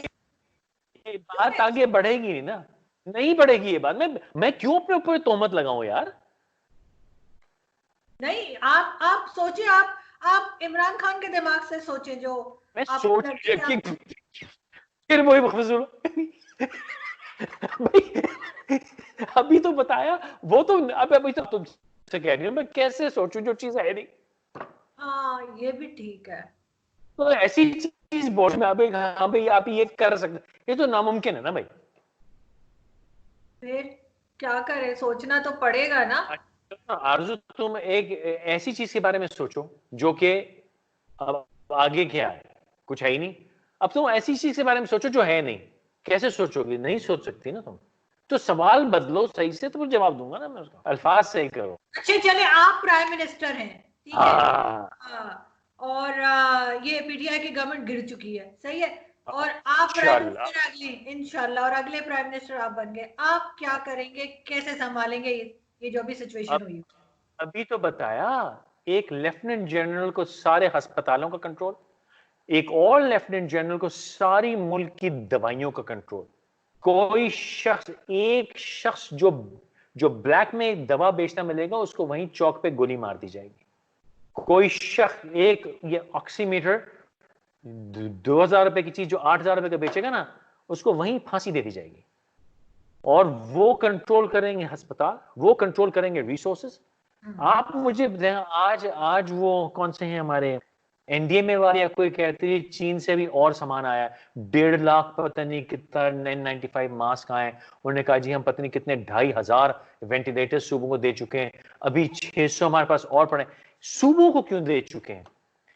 ये बात आगे बढ़ेगी नहीं ना, नहीं बढ़ेगी ये बात। मैं क्यों अपने ऊपर तोहमत लगाऊं यार? नहीं, आप सोचिए, आप इमरान खान के दिमाग से सोचिए, जो मैं आप सोच लड़के हैं, फिर वही फजूल भाई, अभी तो बताया वो तो, अब अभी तो तुमसे कह रही हूँ मैं कैसे सोचूं जो चीज है नहीं। हाँ ये भी ठीक है। तो ऐसी चीज बोल में अभी, हाँ भाई आप ये कर सकते, ये तो नामुमकिन है ना भाई। फिर क्या करें, सोचना तो पड़ेगा ना। अच्छा, आरज़ू तुम एक ऐसी चीज के बारे में सोचो जो कि अब आगे क्या है, कुछ है ही नहीं। अब तुम ऐसी चीज के बारे में सोचो जो है नहीं, कैसे सोचोगे? नहीं सोच सकती ना तुम। तो सवाल बदलो सही से, तो फिर जवाब दूंगा ना मैं उसका, अल्फाज सही करो। अच्छा चले, आप प्राइम मिनिस्टर हैं, ठीक है। हाँ, और ये पीटीआई की गवर्नमेंट गिर चुकी है, सही है। और आप प्राइम इंशाल्लाह। मिनिस्टर अगले, इंशाल्लाह, और अगले प्राइम मिनिस्टर आप बन गए, आप क्या करेंगे, कैसे संभालेंगे ये जो भी सिचुएशन अब हुई? अभी तो बताया, एक लेफ्टिनेंट जनरल को सारे अस्पतालों का कंट्रोल, एक और लेफ्टिनेंट जनरल को सारी मुल्क की दवाइयों का कंट्रोल। कोई शख्स, एक शख्स जो जो ब्लैक में दवा बेचना मिलेगा उसको वहीं चौक पे गोली मार दी जाएगी। कोई शख्स, एक ये ऑक्सीमीटर 2,000 रुपए की चीज जो 8,000 रुपए का बेचेगा ना, उसको वहीं फांसी दे दी जाएगी। और वो कंट्रोल करेंगे अस्पताल, वो कंट्रोल करेंगे रिसोर्सेज। आप मुझे आज आज वो कौन से हैं हमारे एनडीएमए वाले, या कोई कहते हैं चीन से भी और सामान आया, 1.5 लाख पता नहीं कितना N95 मास्क आए। उन्होंने कहा जी हम पता नहीं कितने 2,500 वेंटिलेटर सूबों को दे चुके हैं, अभी 600 हमारे पास और पड़े। सूबों को क्यों दे चुके हैं?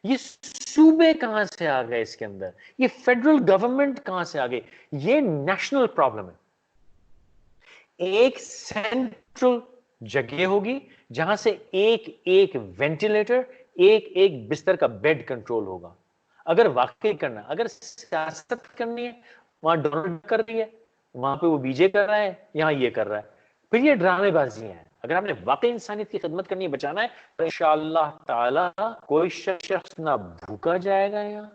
ये सूबे कहां से आ गए इसके अंदर? ये फेडरल गवर्नमेंट कहां से आ गई? ये नेशनल प्रॉब्लम है। एक सेंट्रल जगह होगी जहां से एक एक वेंटिलेटर, एक एक बिस्तर का बेड कंट्रोल होगा। अगर वाकई करना, अगर सियासत करनी है, वहां डोनाल्ड कर रही है, वहां पे वो बीजे कर रहा है, यहां ये कर रहा है, फिर ये ड्रामेबाजी है। अगर आपने वाकई इंसानियत की खिदमत करनी है, बचाना है, तो इंशाअल्लाह ताला कोई शख्स ना भूखा जाएगा यहाँ,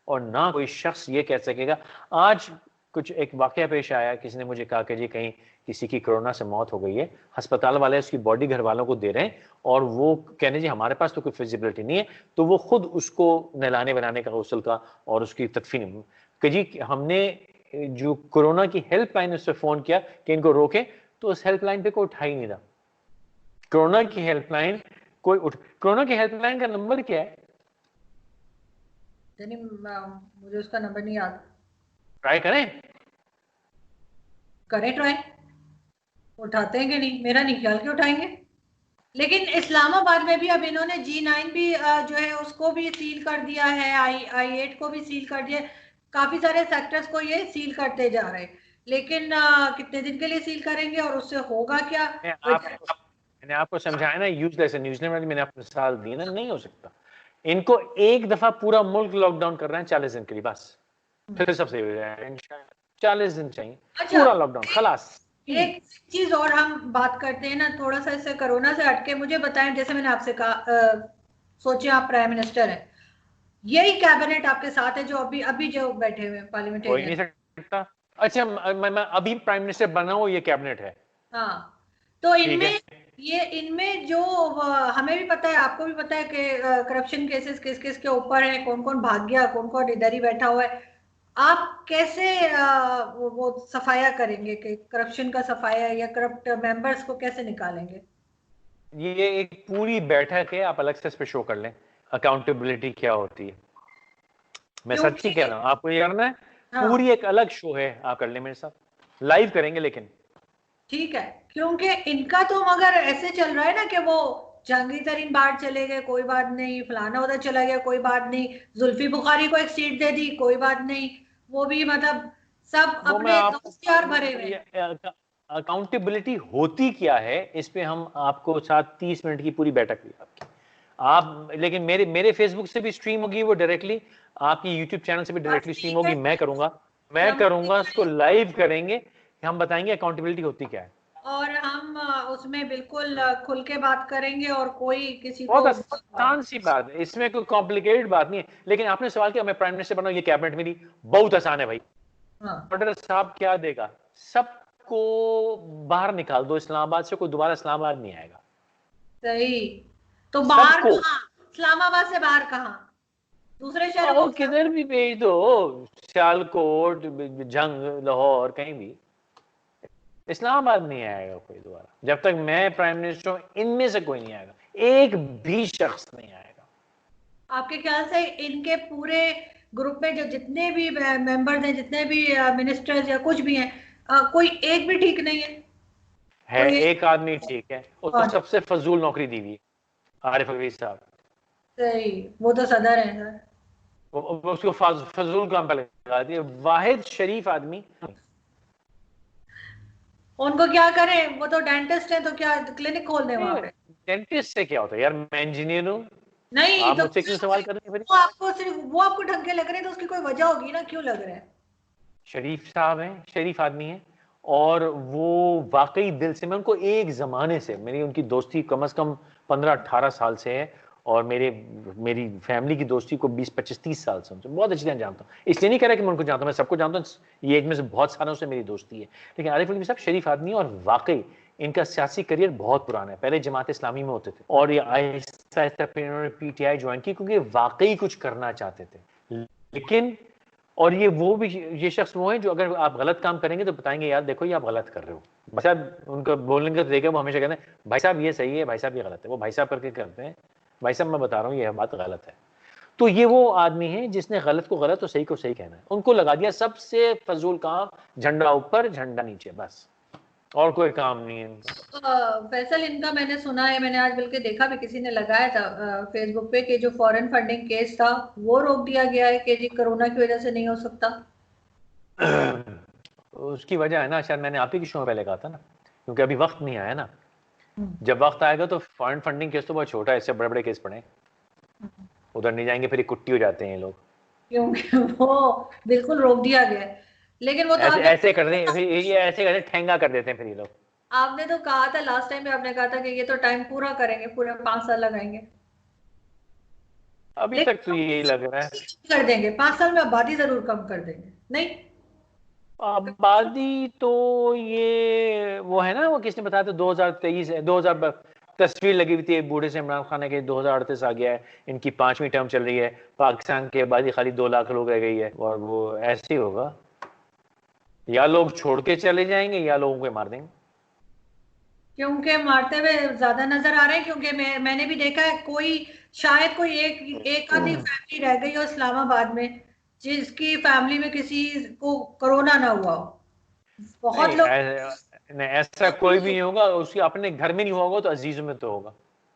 और ना कोई शख्स ये कह सकेगा। आज कुछ एक वाकया पेश आया, किसी ने मुझे कहा कि जी कहीं किसी की कोरोना से मौत हो गई है, अस्पताल वाले उसकी बॉडी घर वालों को दे रहे हैं, और वो कहने जी हमारे पास तो कोई फिजिबिलिटी नहीं है, तो वो खुद उसको नहलाने बनाने का, गौसल का और उसकी तदफीन कि जी हमने जो कोरोना की हेल्पलाइन उस पर फोन किया कि इनको रोके, तो उस हेल्पलाइन पे कोई उठा ही नहीं रहा। कोरोना की हेल्पलाइन कोरोना की हेल्पलाइन का नंबर क्या है? मुझे उसका नंबर नहीं याद। ट्राई करें। करें ट्राई, उठाते हैं कि नहीं, मेरा नहीं ख्याल कि उठाएंगे। लेकिन इस्लामाबाद में भी अब इन्होंने G9 भी जो है उसको भी सील कर दिया है, I8 को भी सील कर दिया है। काफी सारे सेक्टर्स को ये सील करते जा रहे हैं, लेकिन कितने दिन के लिए सील करेंगे और उससे होगा क्या? मैंने आपको समझाया ना, यूजलेस है। न्यूजीलैंड में मैंने आपको मिसाल दी ना, नहीं हो सकता। इनको एक दफा पूरा मुल्क लॉकडाउन कर रहे हैं 40 दिन के लिए बस, फिर सब सही हो जाएगा। 40 दिन चाहिए, अच्छा, पूरा लॉकडाउन खलास। एक चीज और हम बात करते हैं ना, थोड़ा सा इससे कोरोना से हटके, मुझे बताएं, जैसे मैंने आपसे कहा, सोचिए आप प्राइम मिनिस्टर हैं, यही कैबिनेट आपके साथ है जो अभी अभी जो बैठे हुए हैं हो ही पार्लियामेंटेरियन। नहीं सकता। अच्छा, मैं अभी प्राइम मिनिस्टर बना हूं, ये कैबिनेट है। हाँ, तो ठीक है, इनमें जो हमें भी पता है, आपको भी पता है कि करप्शन केसेस किस किस के ऊपर है, कौन कौन भाग गया, कौन कौन इधर ही बैठा हुआ है। आप कैसे वो सफाया करेंगे, कि करप्शन का सफाया, या करप्ट मेंबर्स को कैसे निकालेंगे? ये एक पूरी बैठक है, आप अलग से इस पे शो कर लें अकाउंटेबिलिटी क्या होती है। मैं सच्ची कह क्योंकि रहा हूं, आपको ये करना है, हाँ पूरी एक अलग शो है, आप कर लें मेरे साथ, लाइव करेंगे लेकिन। ठीक है, क्योंकि इनका तो मगर ऐसे चल रहा है ना कि वो जहांगीर तरीन बाहर चले गए, कोई बात नहीं, फलाना उधर चला गया, कोई बात नहीं, जुल्फी बुखारी को एक सीट दे दी, कोई बात नहीं, वो भी मतलब सब वो मैं अपने आपको दोस्त यार भरे हुए हैं। अकाउंटेबिलिटी होती क्या है इस पे हम आपको साथ 30 मिनट की पूरी बैठक हुई आपकी। आप लेकिन मेरे मेरे फेसबुक से भी स्ट्रीम होगी वो डायरेक्टली, आपकी यूट्यूब चैनल से भी बस डायरेक्टली स्ट्रीम ठीक है, होगी। मैं करूंगा जब उसको लाइव करेंगे, हम बताएंगे अकाउंटेबिलिटी होती क्या है। और हम उसमें बिल्कुल खुल के बात करेंगे और कोई किसी बहुत को आसान सी बात है, इसमें कोई कॉम्प्लिकेटेड बात नहीं है। लेकिन आपने सवाल किया मैं प्राइम मिनिस्टर बनाऊं, ये कैबिनेट मेरी, बहुत आसान है भाई। हाँ ऑर्डर साहब क्या देगा, सबको बाहर निकाल दो इस्लामाबाद से, कोई दोबारा इस्लामाबाद नहीं आएगा। सही। तो बाहर सबको, कहाँ? इस्लामाबाद से बाहर कहाँ? दूसरे शहरों को और किधर भी भेज दो, सियालकोट, जंग, लाहौर, कहीं भी, इस्लामाबाद नहीं आएगा कोई दोबारा। जब तक मैं प्राइम मिनिस्टर हूं, इनमें से कोई नहीं आएगा, एक भी शख्स नहीं आएगा। आपके ख्याल से इनके पूरे ग्रुप में जो जितने भी मेंबर्स हैं, जितने भी मिनिस्टर्स या कुछ भी हैं, कोई एक भी ठीक नहीं है कोई एक आदमी ठीक है, उसको कौन? सबसे फजूल नौकरी दी हुई है, आरिफ अलवी साहब। सही। वो तो सदर है सर। वो उसको फजूल काम पे लगा दिया, वाहिद शरीफ आदमी। उनको क्या करें? वो तो डेंटिस्ट है, तो क्या क्लिनिक खोल दें वहां पे? डेंटिस्ट से क्या होता है यार, मैं इंजीनियर हूँ, नहीं आप तो मुझसे क्यों सवाल कर रहे हैं फिर? वो आपको ढंग के लग रहे हैं, तो उसकी कोई वजह होगी ना, क्यों लग रहा है? शरीफ साहब हैं, शरीफ आदमी हैं, और वो वाकई दिल से, मैं उनको एक ज़माने से, मेरी उनकी दोस्ती कम से कम 15-18 साल से है, और मेरी फैमिली की दोस्ती को 20-25-30 साल से उनसे बहुत अच्छी तरह जानता हूँ। इसलिए नहीं कह रहा कि मैं उनको जानता हूँ, मैं सबको जानता हूँ, ये एज में से बहुत सालों से मेरी दोस्ती है। लेकिन आरिफ अलवी साहब शरीफ आदमी है, और वाकई इनका सियासी करियर बहुत पुराना है, पहले जमात इस्लामी में होते थे, और ये आहिस्ता आहिस्ता फिर इन्होंने PTI ज्वाइन की, क्योंकि वाकई कुछ करना चाहते थे। लेकिन, और ये शख्स वो है जो अगर आप गलत काम करेंगे तो बताएंगे यार देखो ये आप गलत कर रहे हो। भाई साहब उनका बोलने का तरीका, वो हमेशा कहते हैं भाई साहब ये सही है, भाई साहब ये गलत है, वो भाई साहब करके करते हैं, भाई साहब मैं बता रहा हूँ ये बात गलत है। तो ये वो आदमी है जिसने गलत को गलत और सही को सही कहना है, उनको लगा दिया सबसे फजूल काम, झंडा ऊपर झंडा नीचे, बस, और कोई काम नहीं है इनका। फैसल, इनका मैंने सुना है, मैंने आज बल्कि देखा भी, किसी ने लगाया था फेसबुक पे कि जो फॉरेन फंडिंग केस था वो रोक दिया गया है कि जी कोरोना की वजह से नहीं हो सकता। उसकी वजह है ना, शायद मैंने आप ही की शो में पहले कहा था ना, क्योंकि अभी वक्त नहीं आया ना। हम्म। जब वक्त आएगा तो फॉरेन फंडिंग केस तो बहुत छोटा है, इससे बड़े बड़े केस पड़े, उधर नहीं जाएंगे, फिर कुट्टी हो जाते हैं ये लोग। क्योंकि वो बिल्कुल रोक दिया गया है। लेकिन वो तो ऐसे आपने ऐसे कर दें फिर ये, ऐसे कर दें, ठेंगा कर देते हैं फिर ये लोग। आपने तो कहा था लास्ट टाइम भी, आपने कहा था कि ये तो टाइम पूरा करेंगे, पूरे 5 साल लगाएंगे। अभी तक तो यही लग रहा है। लेकिन कर देंगे 5 साल में, आबादी जरूर कम कर देंगे, नहीं? आबादी तो, ये वो है ना, वो किसने बताया था 2023 है, 2000 तस्वीर लगी हुई थी बूढ़े से इमरान खान के, 2038 आ गया है, इनकी 5वीं टर्म चल रही है, पाकिस्तान की आबादी खाली 2 लाख लोग रह गई है, और वो ऐसे ही होगा, या लोग छोड़ के चले जाएंगे या लोगों को मार देंगे। क्योंकि मारते हुए ज्यादा नजर आ रहे हैं, क्योंकि मैंने भी देखा है, शायद कोई एक एक आधी फैमिली रह गई हो इस्लामाबाद में जिसकी फैमिली में किसी को कोरोना ना हुआ हो। बहुत नहीं लोग नहीं, ऐसा कोई भी नहीं होगा, उसके अपने घर में नहीं होगा तो अजीजों में तो होगा,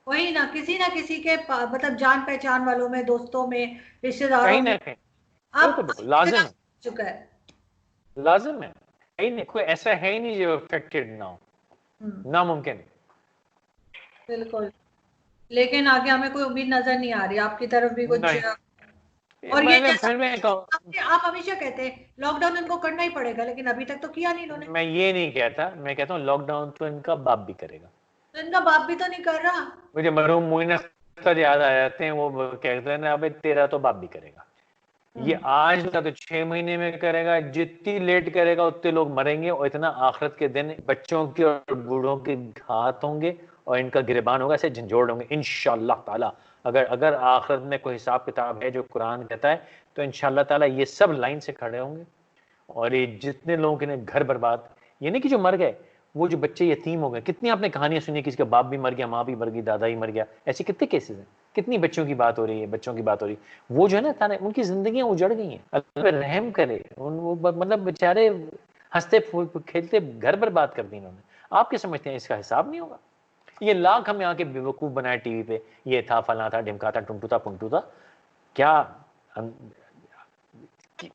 वही ना किसी के मतलब जान पहचान वालों में, दोस्तों में, रिश्तेदारों कहीं में। ना कहीं। अब बिल्कुल बिल्कुल लाजिम है, चुका है। लाजिम है, कहीं नहीं, कोई ऐसा है ही नहीं जो अफेक्टेड ना हो, हम्म। नामुमकिन है। बिल्कुल। लेकिन आगे हमें कोई उम्मीद नजर नहीं आ रही, आपकी तरफ भी कुछ? नहीं, और ये मैंने जैसा फिर मैं कहूँ, आप हमेशा कहते हैं लॉकडाउन इनको करना ही पड़ेगा, लेकिन अभी तक तो किया नहीं इन्होंने। मैं ये नहीं कहता, मैं कहता हूँ लॉकडाउन तो इनका बाप भी करेगा। तो इनका बाप भी तो नहीं कर रहा। मुझे मरहूम मोइन अख्तर याद आ जाते हैं, वो कहते हैं ना, अबे तेरा तो बाप भी करेगा। ये आज का तो 6 महीने में करेगा, जितनी लेट करेगा उतने लोग मरेंगे, और इतना आखिरत के दिन बच्चों के और बूढ़ों के घात होंगे, और इनका गिरबान होगा, ऐसे झंझोड़ होंगे इंशाअल्लाह ताला। अगर अगर आखिरत में कोई हिसाब किताब है जो कुरान कहता है, तो इंशाअल्लाह ताला ये सब लाइन से खड़े होंगे, और ये जितने लोगों के घर बर्बाद, ये नहीं कि जो मर गए, वो जो बच्चे यतीम हो गए, कितनी आपने कहानियां सुनी, किसी का बाप भी मर गया, माँ भी मर गई, दादा ही मर गया, ऐसे कितने केसेस हैं, कितनी बच्चों की बात हो रही है, बच्चों की बात हो रही है, वो जो है ना ताने, उनकी जिंदगियां उजड़ गई हैं, अल्लाह पे रहम करे वो मतलब बेचारे हंसते खेलते घर बर्बाद कर दी इन्होंने। आप क्या समझते हैं इसका हिसाब नहीं होगा? ये लाख हम यहाँ के बेवकूफ बनाए टीवी पे, ये था फला था ढिमका था टुंटू था पुंटू था, क्या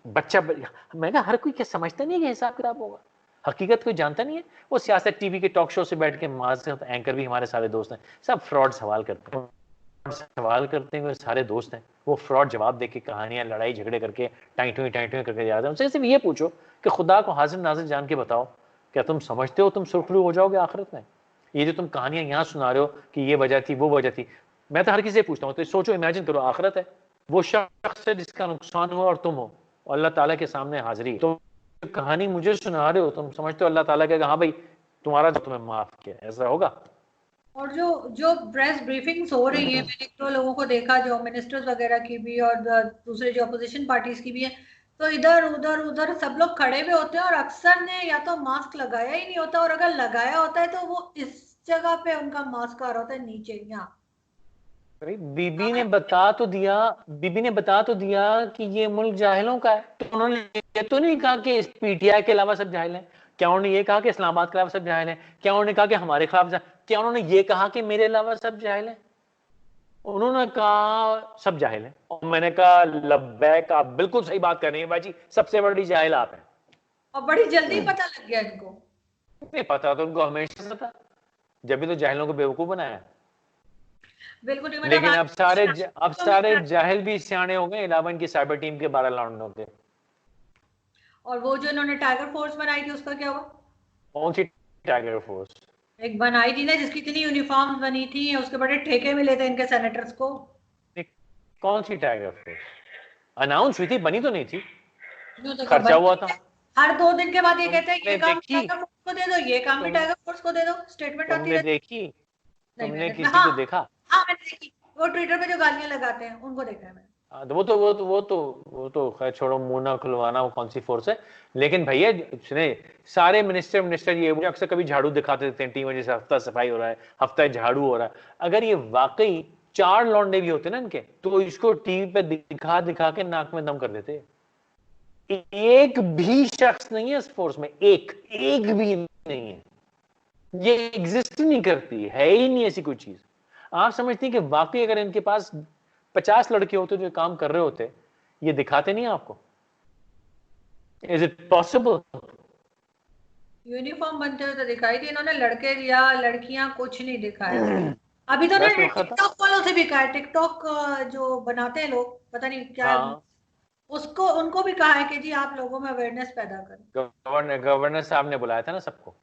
बच्चा मैं कहा हर कोई क्या समझता नहीं है कि हिसाब किताब होगा, हकीकत कोई जानता नहीं है। वो सियासत टीवी के टॉक शो से बैठ के माजरत एंकर भी हमारे सारे दोस्त हैं, सब फ्रॉड सवाल करते हैं, सवाल करते हैं, सारे दोस्त हैं, वो फ्रॉड जवाब दे के कहानियां लड़ाई झगड़े करके टाइटुई करके जाते हैं। उनसे सिर्फ ये पूछो कि खुदा को हाजिर नाजिर जान के बताओ क्या तुम समझते हो तुम सुरखरू हो जाओगे आखिरत में? ये जो तुम कहानियां यहाँ सुना रहे हो कि ये वजह थी वो वजह थी, मैं तो हर किसी से पूछता हूँ, तो सोचो, इमेजिन करो आखिरत है, वो शख्स है जिसका नुकसान हुआ और तुम हो, और अल्लाह ताला के सामने हाजिरी, तो कहानी मुझे सुना रहे हो, तुम समझते हो अल्लाह ताला कहेगा हाँ भाई तुम्हारा जो तुम्हें माफ किया, ऐसा होगा? और जो जो प्रेस ब्रीफिंग्स हो रही है, मैंने तो लोगों को देखा जो मिनिस्टर्स वगैरह की भी और दूसरे जो अपोजिशन पार्टीज की भी है, तो इधर उधर उधर सब लोग खड़े हुए होते हैं और अक्सर ने या तो मास्क लगाया ही नहीं होता, और अगर लगाया होता है तो वो इस जगह पे उनका मास्क आ रहा होता है नीचे यहाँ। बीबी ने बता तो दिया, बीबी ने बता तो दिया कि ये मुल्क जाहिलों का है, तो उन्होंने ये तो नहीं कहा कि इस पीटीआई के अलावा सब जाहिल हैं? क्या उन्होंने ये कहा कि इस्लामाबाद के अलावा सब जाहिल हैं? क्या उन्होंने कहा कि हमारे खिलाफ क्या उन्होंने ये कहा कि मेरे अलावा सब जाहिल हैं? उन्होंने कहा सब जाहिल हैं, और मैंने कहा लब्बैक, आप बिल्कुल सही बात कर रही हैं बाजी, सबसे बड़ी जाहिल आप हैं। और बड़ी जल्दी पता लग गया इनको। नहीं पता तो उनको हमेशा से था, जब भी तो जाहिलों को बेवकूफ बनाया। बिल्कुल नहीं, लेकिन अब सारे तो जाहिल भी सियाने हो गए, 11 की साइबर टीम के 12 लौंडों के। और वो जो इन्होंने टाइगर फोर्स बनाई थी उसका क्या हुआ? कौन सी टाइगर फोर्स? एक बनाई थी ना जिसकी इतनी यूनिफॉर्म बनी थी, उसके बड़े ठेके मिले थे इनके सेनेटर्स को। कौन सी टाइगर फोर्स? अनाउंस हुई थी, बनी तो नहीं थी, तो खर्चा हुआ था। हर 2 दिन के बाद ये कहते हैं ये तुमने काम देखी? टाइगर फोर्स को दे दो, ये काम भी टाइगर फोर्स को दे दो, स्टेटमेंट आती तुमने रहती। देखी? नहीं तुमने मैंने, किसी हाँ को देखा? हाँ मैंने देखी, वो ट्विटर पे जो गालियां लगाते हैं उनको देखा है मैंने। तो वो तो खैर छोड़ो, मुंह ना खुलवाना, वो कौन सी फोर्स है। लेकिन भैया सुने, सारे मिनिस्टर ये मुझे अक्सर कभी झाड़ू दिखाते देते हैं टीम में, जैसे हफ्ता सफाई हो रहा है, हफ्ता झाड़ू हो रहा है। अगर ये वाकई 4 लौंडे भी होते ना इनके, तो इसको टीवी पे दिखा दिखा के नाक में दम कर देते। एक भी शख्स नहीं है इस फोर्स में, एक भी नहीं है, ये एग्जिस्ट ही नहीं करती, है ही नहीं ऐसी कोई चीज। आप समझती हैं कि वाकई अगर इनके पास 50 लड़के होते जो काम कर रहे होते, ये दिखाते नहीं आपको? Is it possible? यूनिफॉर्म बनते हुए तो दिखाई थी, इन्होंने लड़के दिया लड़कियां कुछ नहीं दिखाया। अभी तो ना बस वो खत्म। टिकटॉक वालों से भी कहा है, टिकटॉक जो बनाते हैं लोग, पता नहीं क्या हाँ, उसको उनको भी कहा है कि जी आप लोगों में अवेयरनेस पैदा करें। गवर्नर साहब ने बुलाया था ना सबको,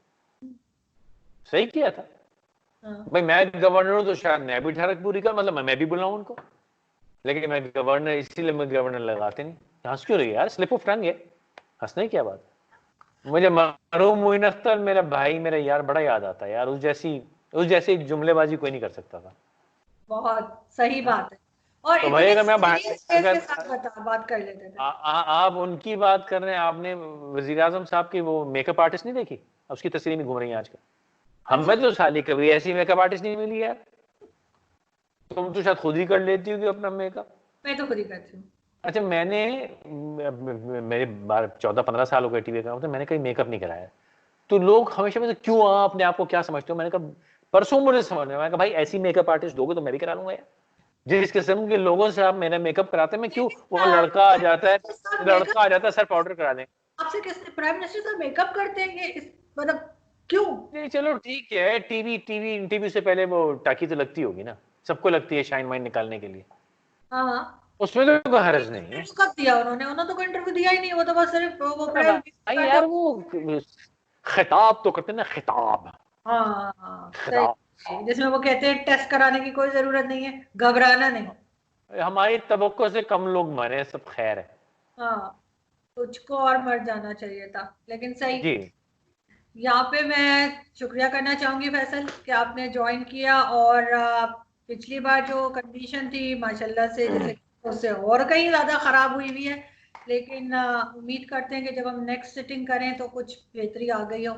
सही किया था। हाँ। भाई मैं गवर्नर हूं तो शायद मैं भी ठहरक पूरी कर, मतलब मैं भी बुलाऊं उनको, लेकिन मैं गवर्नर, इसीलिए मैं गवर्नर लगाते नहीं। हंस क्यों रही यार, स्लिप ऑफ टंग है, हंसने की क्या बात? मुझे मरहूम मोइन अख्तर मेरा भाई, मेरा यार, बड़ा याद आता है यार, उस जैसी जुमलेबाजी कोई नहीं कर सकता था। बहुत सही बात है, और तो भाई इतने अगर मैं सीरियस फेस के अगर साथ बात कर लेते थे। आप उनकी बात कर रहे हैं, आपने वजीर आजम साहब की वो मेकअप आर्टिस्ट नहीं देखी? उसकी तस्वीर में घूम रही है आजकल। अच्छा, हमें तो साली कभी ऐसी मेकअप आर्टिस्ट नहीं मिली यार, तुम तो शायद खुद ही कर लेती होगी अपना मेकअप। मैं तो खुद ही करती हूँ। अच्छा, मेरे 14-15 साल हो गए टीवी का, तो मैंने कहीं मेकअप नहीं कराया। तो लोग हमेशा मुझे क्यों अपने आप को क्या समझते हो? मैंने कहा परसों मुझे समझ में, मैंने कहा भाई ऐसी मेकअप आर्टिस्ट दोगे तो मैं भी करा लूंगा यार। जिस किस्म के लोगों से आप मेरा मेकअप कराते हैं, मैं क्यों, वो लड़का आ जाता है, सर पाउडर करा दें। आपसे किसने, प्राइम मिनिस्टर साहब मेकअप करते हैं ये मतलब क्यों? नहीं चलो ठीक है, टीवी इंटरव्यू से पहले वो टाकी तो लगती होगी ना, सबको लगती है शाइन वाइन निकालने के लिए, हाँ हाँ। उसमें तो कोई हर्ज नहीं है। इंटरव्यू कब दिया उन्होंने तो कोई इंटरव्यू दिया ही नहीं, वो तो बस सिर्फ वो भाई यार वो खिताब तो करते हैं ना, खिताब, हाँ हाँ खिताब। सही, जिसमें वो कहते हैं टेस्ट कराने की कोई जरूरत नहीं है, घबराना नहीं। हमारी तवक्को से कम लोग मरे, सब खैर है। हाँ, तुझको और मर जाना चाहिए था, लेकिन सही। जी यहाँ पे मैं शुक्रिया करना चाहूंगी फैसल कि आपने ज्वाइन किया, और पिछली बार जो कंडीशन थी माशाल्लाह से जैसे उससे और कहीं ज्यादा खराब हुई हुई है, लेकिन उम्मीद करते हैं कि जब हम नेक्स्ट सिटिंग करें तो कुछ बेहतरी आ गई हो,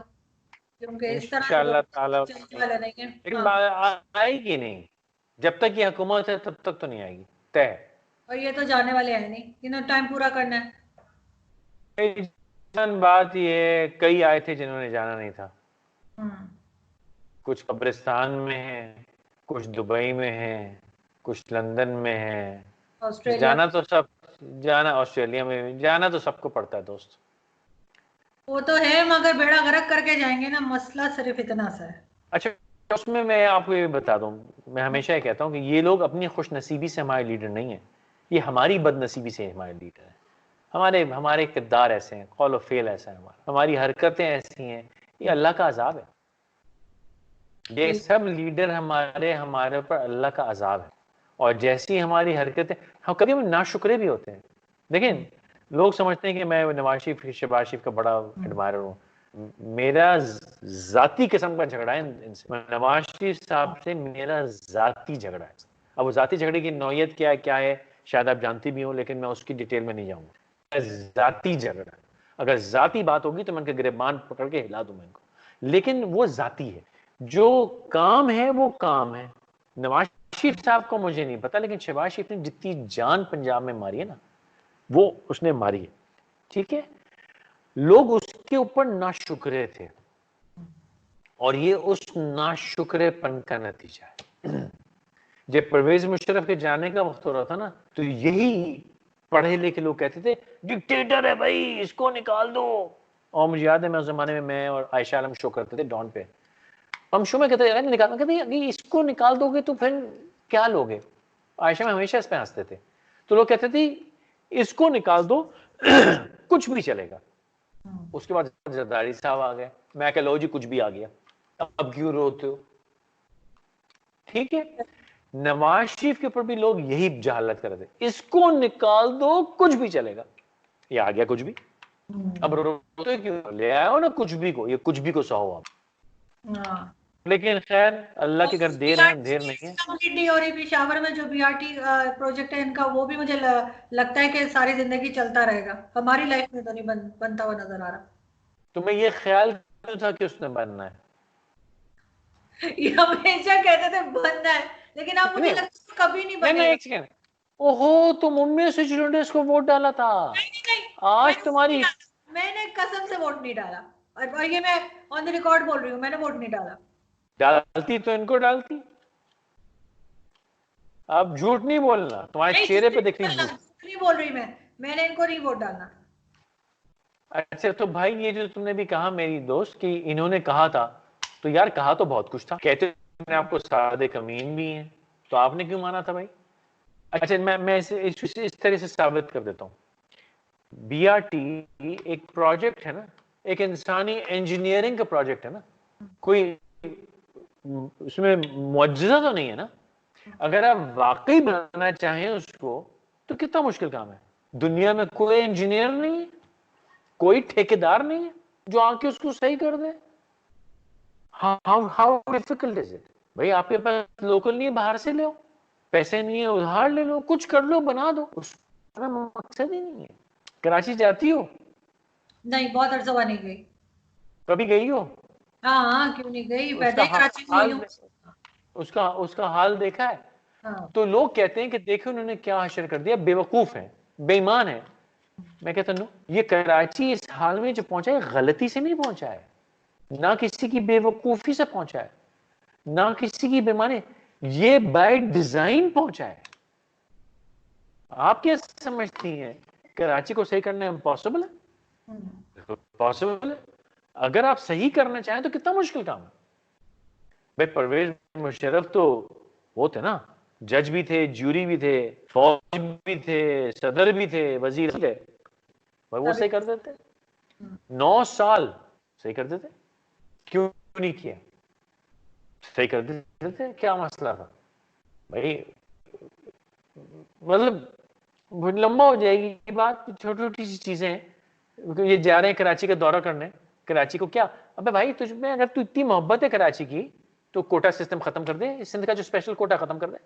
क्योंकि इस तरह इंशाल्लाह ताला। चलने वाला नहीं है। लेकिन हाँ, आएगी नहीं, जब तक ये हुकूमत है तब तक तो नहीं आएगी, तय। और ये तो जाने वाले हैं नहीं, इन्होंने टाइम पूरा करना है। बात ये, कई आए थे जिन्होंने जाना नहीं था, हम्म। कुछ कब्रिस्तान में है, कुछ दुबई में है, कुछ लंदन में है। ऑस्ट्रेलिया, जाना ऑस्ट्रेलिया में, जाना तो सबको पड़ता है दोस्त। वो तो है मगर बेड़ा गर्क करके जाएंगे ना, मसला सिर्फ इतना सा है। अच्छा, उसमें मैं आपको ये बता दूं, मैं हमेशा ये कहता हूँ कि ये लोग अपनी खुशनसीबी से हमारे लीडर नहीं है, ये हमारी बदनसीबी से हमारे लीडर है। हमारे हमारे किरदार ऐसे हैं, कौल और फेल ऐसा है, हमारी हरकतें ऐसी हैं, ये अल्लाह का अजाब है। ये सब लीडर हमारे ऊपर अल्लाह का अजाब है। और जैसी हमारी हरकतें, हम कभी हम नाशुक्रे भी होते हैं। लेकिन लोग समझते हैं कि मैं नवाज शरीफ, शहबाज शरीफ का बड़ा एडमायर हूँ। मेरा जाती किस्म का झगड़ा है इनसे। नवाज शरीफ साहब से मेरा जाती झगड़ा है। अब वो जाती झगड़े की नौयत क्या है शायद आप जानती भी हो, लेकिन मैं उसकी डिटेल में नहीं जाऊंगा। जाती झगड़ा, अगर जाती बात होगी तो मैं उनके गिरबान पकड़ के हिला दूंगा इनको, लेकिन वो जाती है। जो काम है वो काम है। नवाज शरीफ साहब को मुझे नहीं पता, लेकिन शहबाज शरीफ ने जितनी जान पंजाब में मारी है ना, वो उसने मारी है। ठीक है, लोग उसके ऊपर नाशुक्रे थे, और ये उस नाशुक्रेपन का नतीजा है। जब परवेज मुशर्रफ के जाने का वक्त हो रहा था ना, तो यही पढ़े लिखे लोग कहते थे डिक्टेटर है भाई, इसको निकाल दो। और मुझे याद है, मैं उस जमाने में मैं और आयशा आलम शो करते थे डॉन पे। हम शो में कहते थे निकाल, कहते इसको निकाल दोगे तो फिर क्या लोगे। आयशा में हमेशा इस पे हंसते थे। तो लोग कहते थे इसको निकाल दो कुछ भी चलेगा। उसके बाद जरदारी साहब आ गए, मैं कह लो जी कुछ भी आ गया, अब क्यों रोते हो। ठीक है, नवाज शरीफ के ऊपर भी लोग यही जहालत कर रहे थे, इसको निकाल दो कुछ भी चलेगा। ये आ गया कुछ भी, अब रोते क्यों, ले आयो ना कुछ भी को, ये कुछ भी को सहो आप। लेकिन खैर अल्लाह के घर देर है अंधेर नहीं है। कंप्लीट नहीं हो रही पेशावर में जो बीआरटी प्रोजेक्ट है इनका, वो भी मुझे लगता है कि सारी जिंदगी चलता रहेगा। हमारी लाइफ में तो नहीं बनता हुआ नजर आ रहा। तुम्हें ये ख्याल क्यों था कि उसने बनना है? ये हमेशा कहते थे बनना है, लेकिन अब मुझे लगता है कभी नहीं बनेगा। एक सेकंड, ओहो तुम उम्मीद से स्टूडेंट्स को वोट डाला था। नहीं, आज तुम्हारी, मैंने कसम से वोट नहीं डाला, और ये मैं ऑन द रिकॉर्ड बोल रही हूँ, मैंने वोट नहीं डाला। डालती तो इनको डालती। अब झूठ नहीं बोलना, तुम्हारे चेहरे पे दिख रही झूठ नहीं बोल रही मैंने इनको नहीं वोट डालना। अच्छा तो भाई ये जो तुमने भी कहा मेरी दोस्त कि इन्होंने कहा था, तो यार कहा तो बहुत कुछ था, कहते अपने आपको सादे कमीन भी हैं, तो आपने क्यों माना था भाई? अच्छा मैं इस तरह से साबित कर देता हूँ। बीआरटी एक प्रोजेक्ट है ना, एक इंसानी इंजीनियरिंग का प्रोजेक्ट है ना, कोई उसमें मुअज्जिज़ा तो नहीं है ना। अगर आप वाकई बनाना चाहें उसको तो कितना मुश्किल काम है। दुनिया में कोई इंजीनियर नहीं है, कोई ठेकेदार नहीं है जो आके उसको सही कर दे। हाउ डिफिकल्ट इज इट भाई? आपके पास लोकल नहीं है, बाहर से ले, पैसे नहीं है उधार ले लो, कुछ कर लो, बना दो, उसका मकसद ही नहीं है। कराची जाती हो? नहीं, बहुत अरसा हुआ नहीं गई। कभी गई हो? हाँ, क्यों नहीं गई, पैदा ही कराची में हुई हूँ। उसका हाल देखा है? हाँ। तो लोग कहते हैं कि देखो उन्होंने क्या हशर कर दिया, बेवकूफ है, बेईमान है। मैं कहता हूँ ये कराची इस हाल में जो पहुंचा है गलती से नहीं पहुंचा है, ना किसी की बेवकूफी से पहुंचा है, ना किसी की बेईमानी, ये बाय डिजाइन पहुंचा है। आप क्या समझती हैं कराची को सही करना इम्पॉसिबल है? पॉसिबल है। अगर आप सही करना चाहें तो कितना मुश्किल काम है भाई। परवेज मुशर्रफ तो वो थे ना, जज भी थे, ज्यूरी भी थे, फौज भी थे, सदर भी थे, वजीर थे, भाई वो सही कर देते। 9 साल सही कर देते, क्यों नहीं किया? सही कर देते, क्या मसला था भाई? मतलब लंबा हो जाएगी ये बात, छोटी छोटी सी चीजें हैं। ये जा रहे हैं कराची का दौरा करने, कराची को क्या, अबे भाई तुझ में अगर तू इतनी मोहब्बत है कराची की तो कोटा सिस्टम खत्म कर दे, सिंध का जो स्पेशल कोटा खत्म कर दे।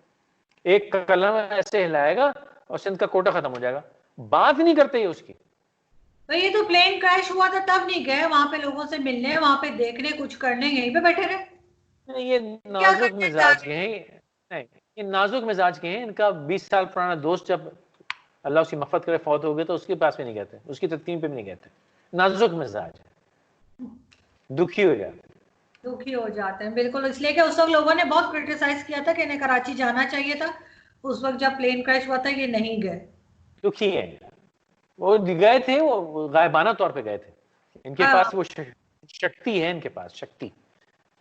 एक कलम ऐसे हिलाएगा और सिंध का कोटा खत्म हो जाएगा। बात नहीं करते ही उसकी। तो ये तो प्लेन क्रैश हुआ था तब नहीं गए वहां पे लोगों से मिलने, वहां पे देखने, कुछ करने, यहीं पे बैठे रहे। ये क्या नाजुक करते मिजाज के हैं, नहीं ये नाजुक मिजाज के हैं। इनका 20 साल पुराना दोस्त जब अल्लाह उसकी मफत करे फौत हो गए तो उसके पास भी नहीं कहते, उसकी तदफीन पे भी नहीं कहते। नाजुक मिजाज है, दुखी हो जाते, दुखी हो जाते हैं बिल्कुल। इसलिए कि उस वक्त लोगों ने बहुत क्रिटिसाइज किया था कि इन्हें कराची जाना चाहिए था उस वक्त जब प्लेन क्रैश हुआ था, ये नहीं गए। दुखी है। वो गए थे, वो गायबाना तौर पे गए थे। इनके हाँ, पास वो शक्ति है, इनके पास शक्ति,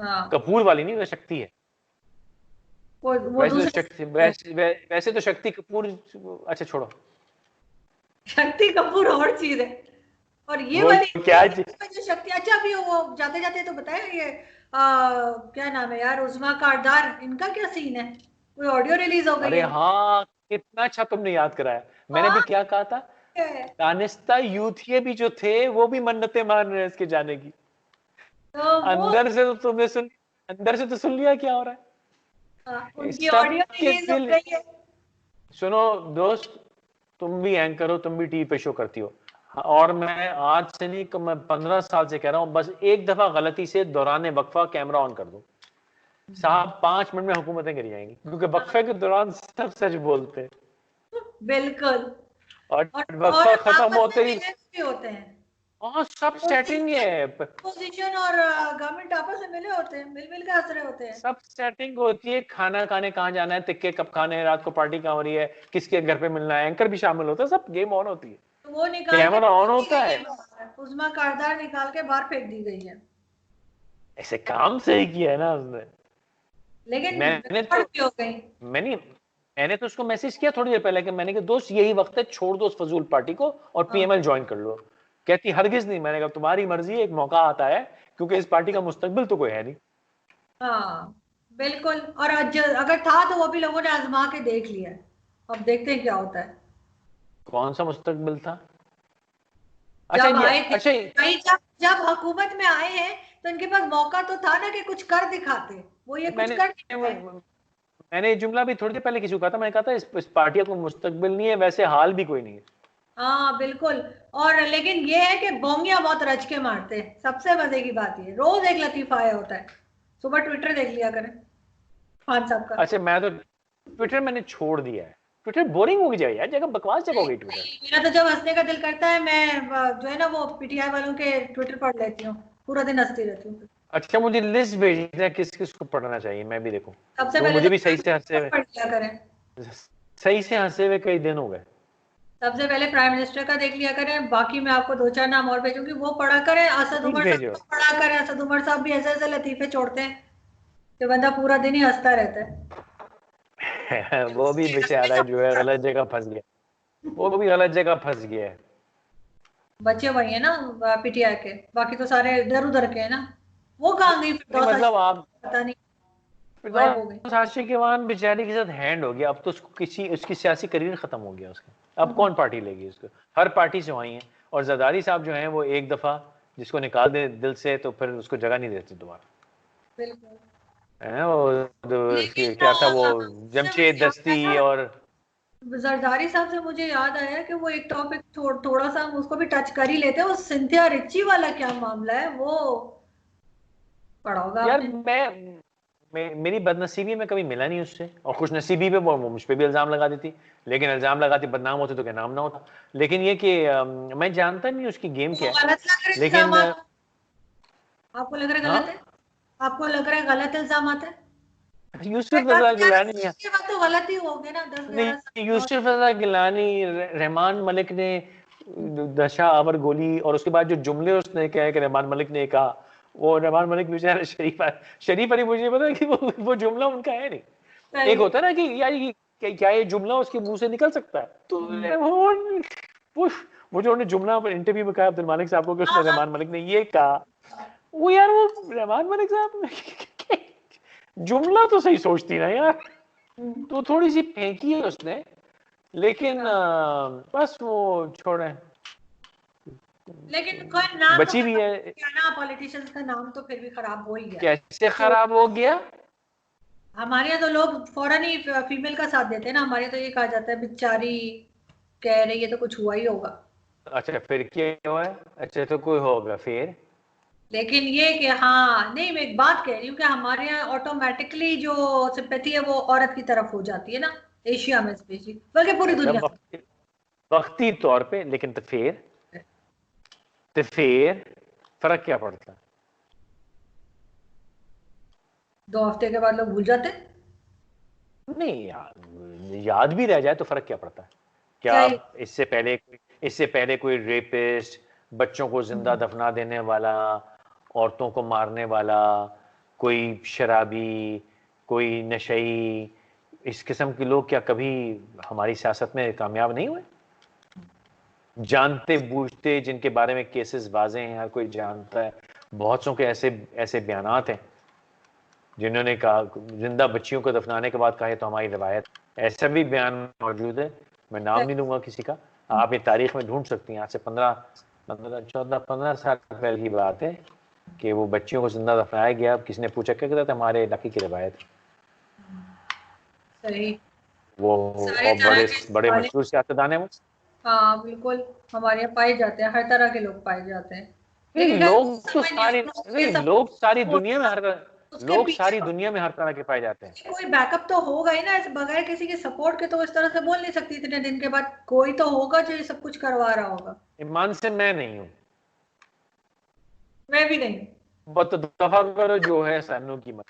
हाँ। कपूर वाली नहीं, वो शक्ति है। वो वैसे तो दूसरे शक्ति, वैसे तो शक्ति कपूर, अच्छा छोड़ो। शक्ति कपूर और चीज है, और ये वो वाली क्या जो शक्ति, अच्छा अभी वो जाते जाते तो बताया ये क्या नाम है यार, उस्मा कारदार, इनका क्या सीन है? कोई ऑडियो रिलीज हो गई अरे है? हाँ, कितना अच्छा तुमने याद कराया। मैंने भी हाँ क्या कहा था, है। दानिस्ता यूथिये भी जो थे वो भी मन्नतें मान रहे हैं इसके जाने की। तो वो अंदर से तो तुमने सुन, अंदर से तो सुन लिया क्या हो रहा है। उनकी ऑडियो सबके रिलीज हो दिल, गई है। सुनो दोस्त, तुम भी एंकर हो, तुम भी टीवी पे शो करती हो, और मैं आज से नहीं, मैं 15 साल से कह रहा हूं, बस एक दफा गलती से दौरान वक्फा कैमरा ऑन कर दो साहब, 5 मिनट में हुकूमतें गिर जाएंगी, क्योंकि वक्फे के दौरान सब सच बोलते हैं, बिल्कुल। और और वक्फा खत्म आपस में होते ही मिले भी होते हैं, हाँ सब सेटिंग है, पोजीशन और गवर्नमेंट आपस में मिले होते हैं, मिल मिल के हंस रहे होते हैं। सब सेटिंग होती है, खाना खाने कहाँ जाना है, तिक्के कब खाने हैं, रात को पार्टी कहाँ हो रही है, किसके घर पे मिलना है, एंकर भी शामिल होता है, सब गेम ऑन होती है, तो वो निकाल के कैमरा फेंक ऑन दी होता गई है। है बाहर, उस्मा कारदार निकाल के बाहर फेंक दी गई है। ऐसे काम सही किया है ना उसने। लेकिन मैंने रिकॉर्ड तो भी हो गई। मैंने मैंने तो उसको मैसेज किया थोड़ी देर पहले कि मैंने कहा दोस्त यही वक्त है, छोड़ दो उस फजूल पार्टी को और हाँ पीएमएल ज्वाइन कर लो। कहती हरगिज नहीं। मैंने कहा तुम्हारी मर्जी है, एक मौका आता है, क्योंकि इस पार्टी का मुस्तकबिल तो कोई है नहीं। हाँ बिल्कुल। और अगर था तो वो भी लोगों ने आजमा के देख लिया है। अब देखते हैं क्या होता है। कौन सा मुस्तकबिल था? अच्छा जब ये, आए थे अच्छा भाई, जब जब हुकूमत में आए हैं तो इनके पास मौका तो था ना कि कुछ कर दिखाते, वो ये कुछ मैंने कर नहीं पाए। मैंने ये जुमला भी थोड़ी देर पहले किसी को कहा था, मैंने कहा था इस पार्टी का कोई मुस्तकबिल नहीं है, वैसे हाल भी कोई नहीं है। हाँ बिल्कुल। और लेकिन ये है कि बोंगिया बहुत रच के मारते हैं, सबसे मजे की बात ये, रोज एक लतीफा आया होता है। सुबह ट्विटर देख लिया करें खान साहब का। अच्छा मैं तो ट्विटर मैंने छोड़ दिया है, ट्विटर बोरिंग हो गई यार, जगह बकवास जगह हो नहीं गई ट्विटर। नहीं, मेरा तो जब हंसने का दिल करता है मैं जो है ना वो पीटीआई वालों के ट्विटर पढ़ लेती हूँ, पूरा दिन हंसती रहती हूँ। अच्छा मुझे लिस्ट भेजना है किस किस को पढ़ना चाहिए, मैं भी देखूं, सबसे तो पहले मुझे तो भी सही से हंसे प्राइम हुए, मिनिस्टर पढ़ लिया करें। कई दिन हो गए। सबसे पहले प्राइम मिनिस्टर का देख लिया करें, बाकी मैं आपको दो चार नाम और भेजूंगी, वो पढ़ा करें। असद ठीक उमर साहब भेजो। को पढ़ा करें, असद उमर साहब भी ऐसे ऐसे लतीफे छोड़ते हैं कि बंदा पूरा दिन ही हंसता रहता है। वो भी बेचारा जो है गलत जगह फंस गया, वो भी गलत जगह फंस गया है। बच्चे वही है ना पीटीआई के, बाकी तो सारे इधर उधर के हैं ना। वो कहाँ गई नहीं फिरदौस मतलब हाशमी? आप, पता नहीं, गायब हो गई। फिरदौस आशिकीवान बेचारी के साथ हैंड हो गया, अब तो उसको किसी, उसकी सियासी करियर खत्म हो गया उसका, अब हम्म, कौन पार्टी लेगी उसको, हर पार्टी से वही है। और जरदारी साहब जो हैं वो एक दफा जिसको निकाल दे दिल से तो फिर उसको जगह नहीं देते दोबारा। बिल्कुल। है वो लेकिन क्या था वो, उससे मुझे जमशेद याद दस्ती आया, और जरदारी साहब से मुझे याद आया कि वो एक टॉपिक थोड़ा सा हम उसको भी टच कर ही लेते हैं, वो सिंथिया रिच्ची वाला क्या मामला है वो पढ़ा होगा यार आपने। मेरी बदनसीबी में कभी मिला नहीं उससे, और खुश नसीबी पे वो मुझ पे भी इल्जाम लगा देती, लेकिन इल्जाम लगाती बदनाम होते तो क्या नाम ना होता। लेकिन ये कि मैं जानता नहीं उसकी गेम वो क्या है, गलत लग रहे लेकिन इल्जाम, आपको लग रहा है हाँ, गलत है? आपको लग रहा है गलत इल्जाम है? यूसुफ दस रजा ग्यारह गिलानी साल के बाद तो गलत ही हो गए ना, 10-11 साल नहीं, बाद। यूसुफ रजा गिलानी, रहमान मलिक ने दशा आवर गोली, और उसके बाद जो जुमले उसने कहे कि रहमान मलिक ने कहा, वो रहमान मलिक बेचारा शरीफ अली मुझे पता है कि वो जुमला उनका है नहीं। एक सही। होता है ना कि यार क्या ये जुमला उसके मुंह से निकल सकता है, तो हम्म। वो वो जो उन्होंने जुमला इंटरव्यू में कहा अब्दुल मालिक साहब को कि उसने, हाँ हाँ रहमान मलिक ने ये कहा, वो यार वो रहमान मलिक साहब जुमला तो सही सोचती ना यार, हम्म, तो थोड़ी सी फेंकी है उसने, लेकिन हाँ। बस वो छोड़े, लेकिन कोई नाम तो बची भी खराब है। हो गया ना, पॉलिटिशियंस का नाम तो फिर भी खराब हो ही गया। कैसे तो खराब हो गया? हमारे यहाँ तो लोग फौरन ही फीमेल का साथ देते हैं ना, हमारे यहाँ तो ये कहा जाता है बेचारी कह रही है तो कुछ हुआ ही होगा। अच्छा फिर क्या हुआ है? अच्छा तो कोई होगा फिर? लेकिन ये कि हाँ नहीं, मैं एक बात कह रही हूँ कि हमारे यहाँ ऑटोमेटिकली जो सिंपैथी है वो औरत की तरफ हो जाती है ना, एशिया में स्पेशली, बल्कि पूरी अच्छा दुनिया वक्ती तौर पे, लेकिन में। तो फिर फर्क क्या पड़ता? 2 हफ्ते के बाद लोग भूल जाते हैं। नहीं यार, याद भी रह जाए तो फर्क क्या पड़ता है? क्या सही। इससे पहले कोई रेपिस्ट, बच्चों को जिंदा दफना देने वाला, औरतों को मारने वाला, कोई शराबी, कोई नशई, इस किस्म के लोग क्या कभी हमारी सियासत में कामयाब नहीं हुए? जानते बूझते, जिनके बारे में केसेस वाजे हैं, हर कोई जानता है। बहुत सौ के ऐसे ऐसे बयानात हैं जिन्होंने कहा जिंदा बच्चियों को दफनाने के बाद कहा तो हमारी रवायत। ऐसा भी बयान मौजूद है, मैं नाम नहीं लूंगा किसी का, आप ये तारीख में ढूंढ सकती हैं। आज से 15 साल पहले की बात है कि वो बच्चियों को जिंदा दफनाया गया। किसी ने पूछा क्या कहता था, हमारे इलाके की रवायत। सही। वो सारे बड़े तरह बड़े के मशहूर सियासतदान है वो। हाँ बिल्कुल, हमारे यहाँ पाए जाते हैं, हर तरह के लोग पाए जाते हैं। नहीं, लेकिन लोग तो समझ नहीं सारी आता उसके नहीं, सब लोग सारी दुनिया में उसके लोग पीछे सारी दुनिया में हर तरह के पाए जाते हैं। कोई बैकअप तो होगा ही ना, ऐसे बगैर किसी के सपोर्ट के तो इस तरह से बोल नहीं सकती इतने दिन के बाद। कोई तो होगा जो ये सब कुछ करवा रहा होगा। ईमान से मैं नहीं हूँ, मैं भी नहीं। बहुत दफा करो जो है सानू की मत,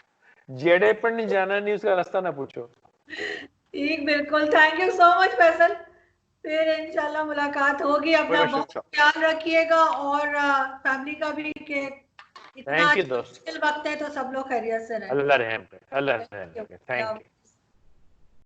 जेड़े पर नहीं जाना, नहीं उसका रास्ता ना पूछो। ठीक, बिल्कुल, thank you so much Faisal. फिर इंशाल्लाह मुलाकात होगी। अपना बहुत ख्याल रखिएगा और फैमिली का भी, कि इतना थैंक यू दोस्त, मुश्किल वक्त है तो सब लोग खैरियत से रहें। अल्लाह रहम करे, अल्लाह रहम करे। Thank you.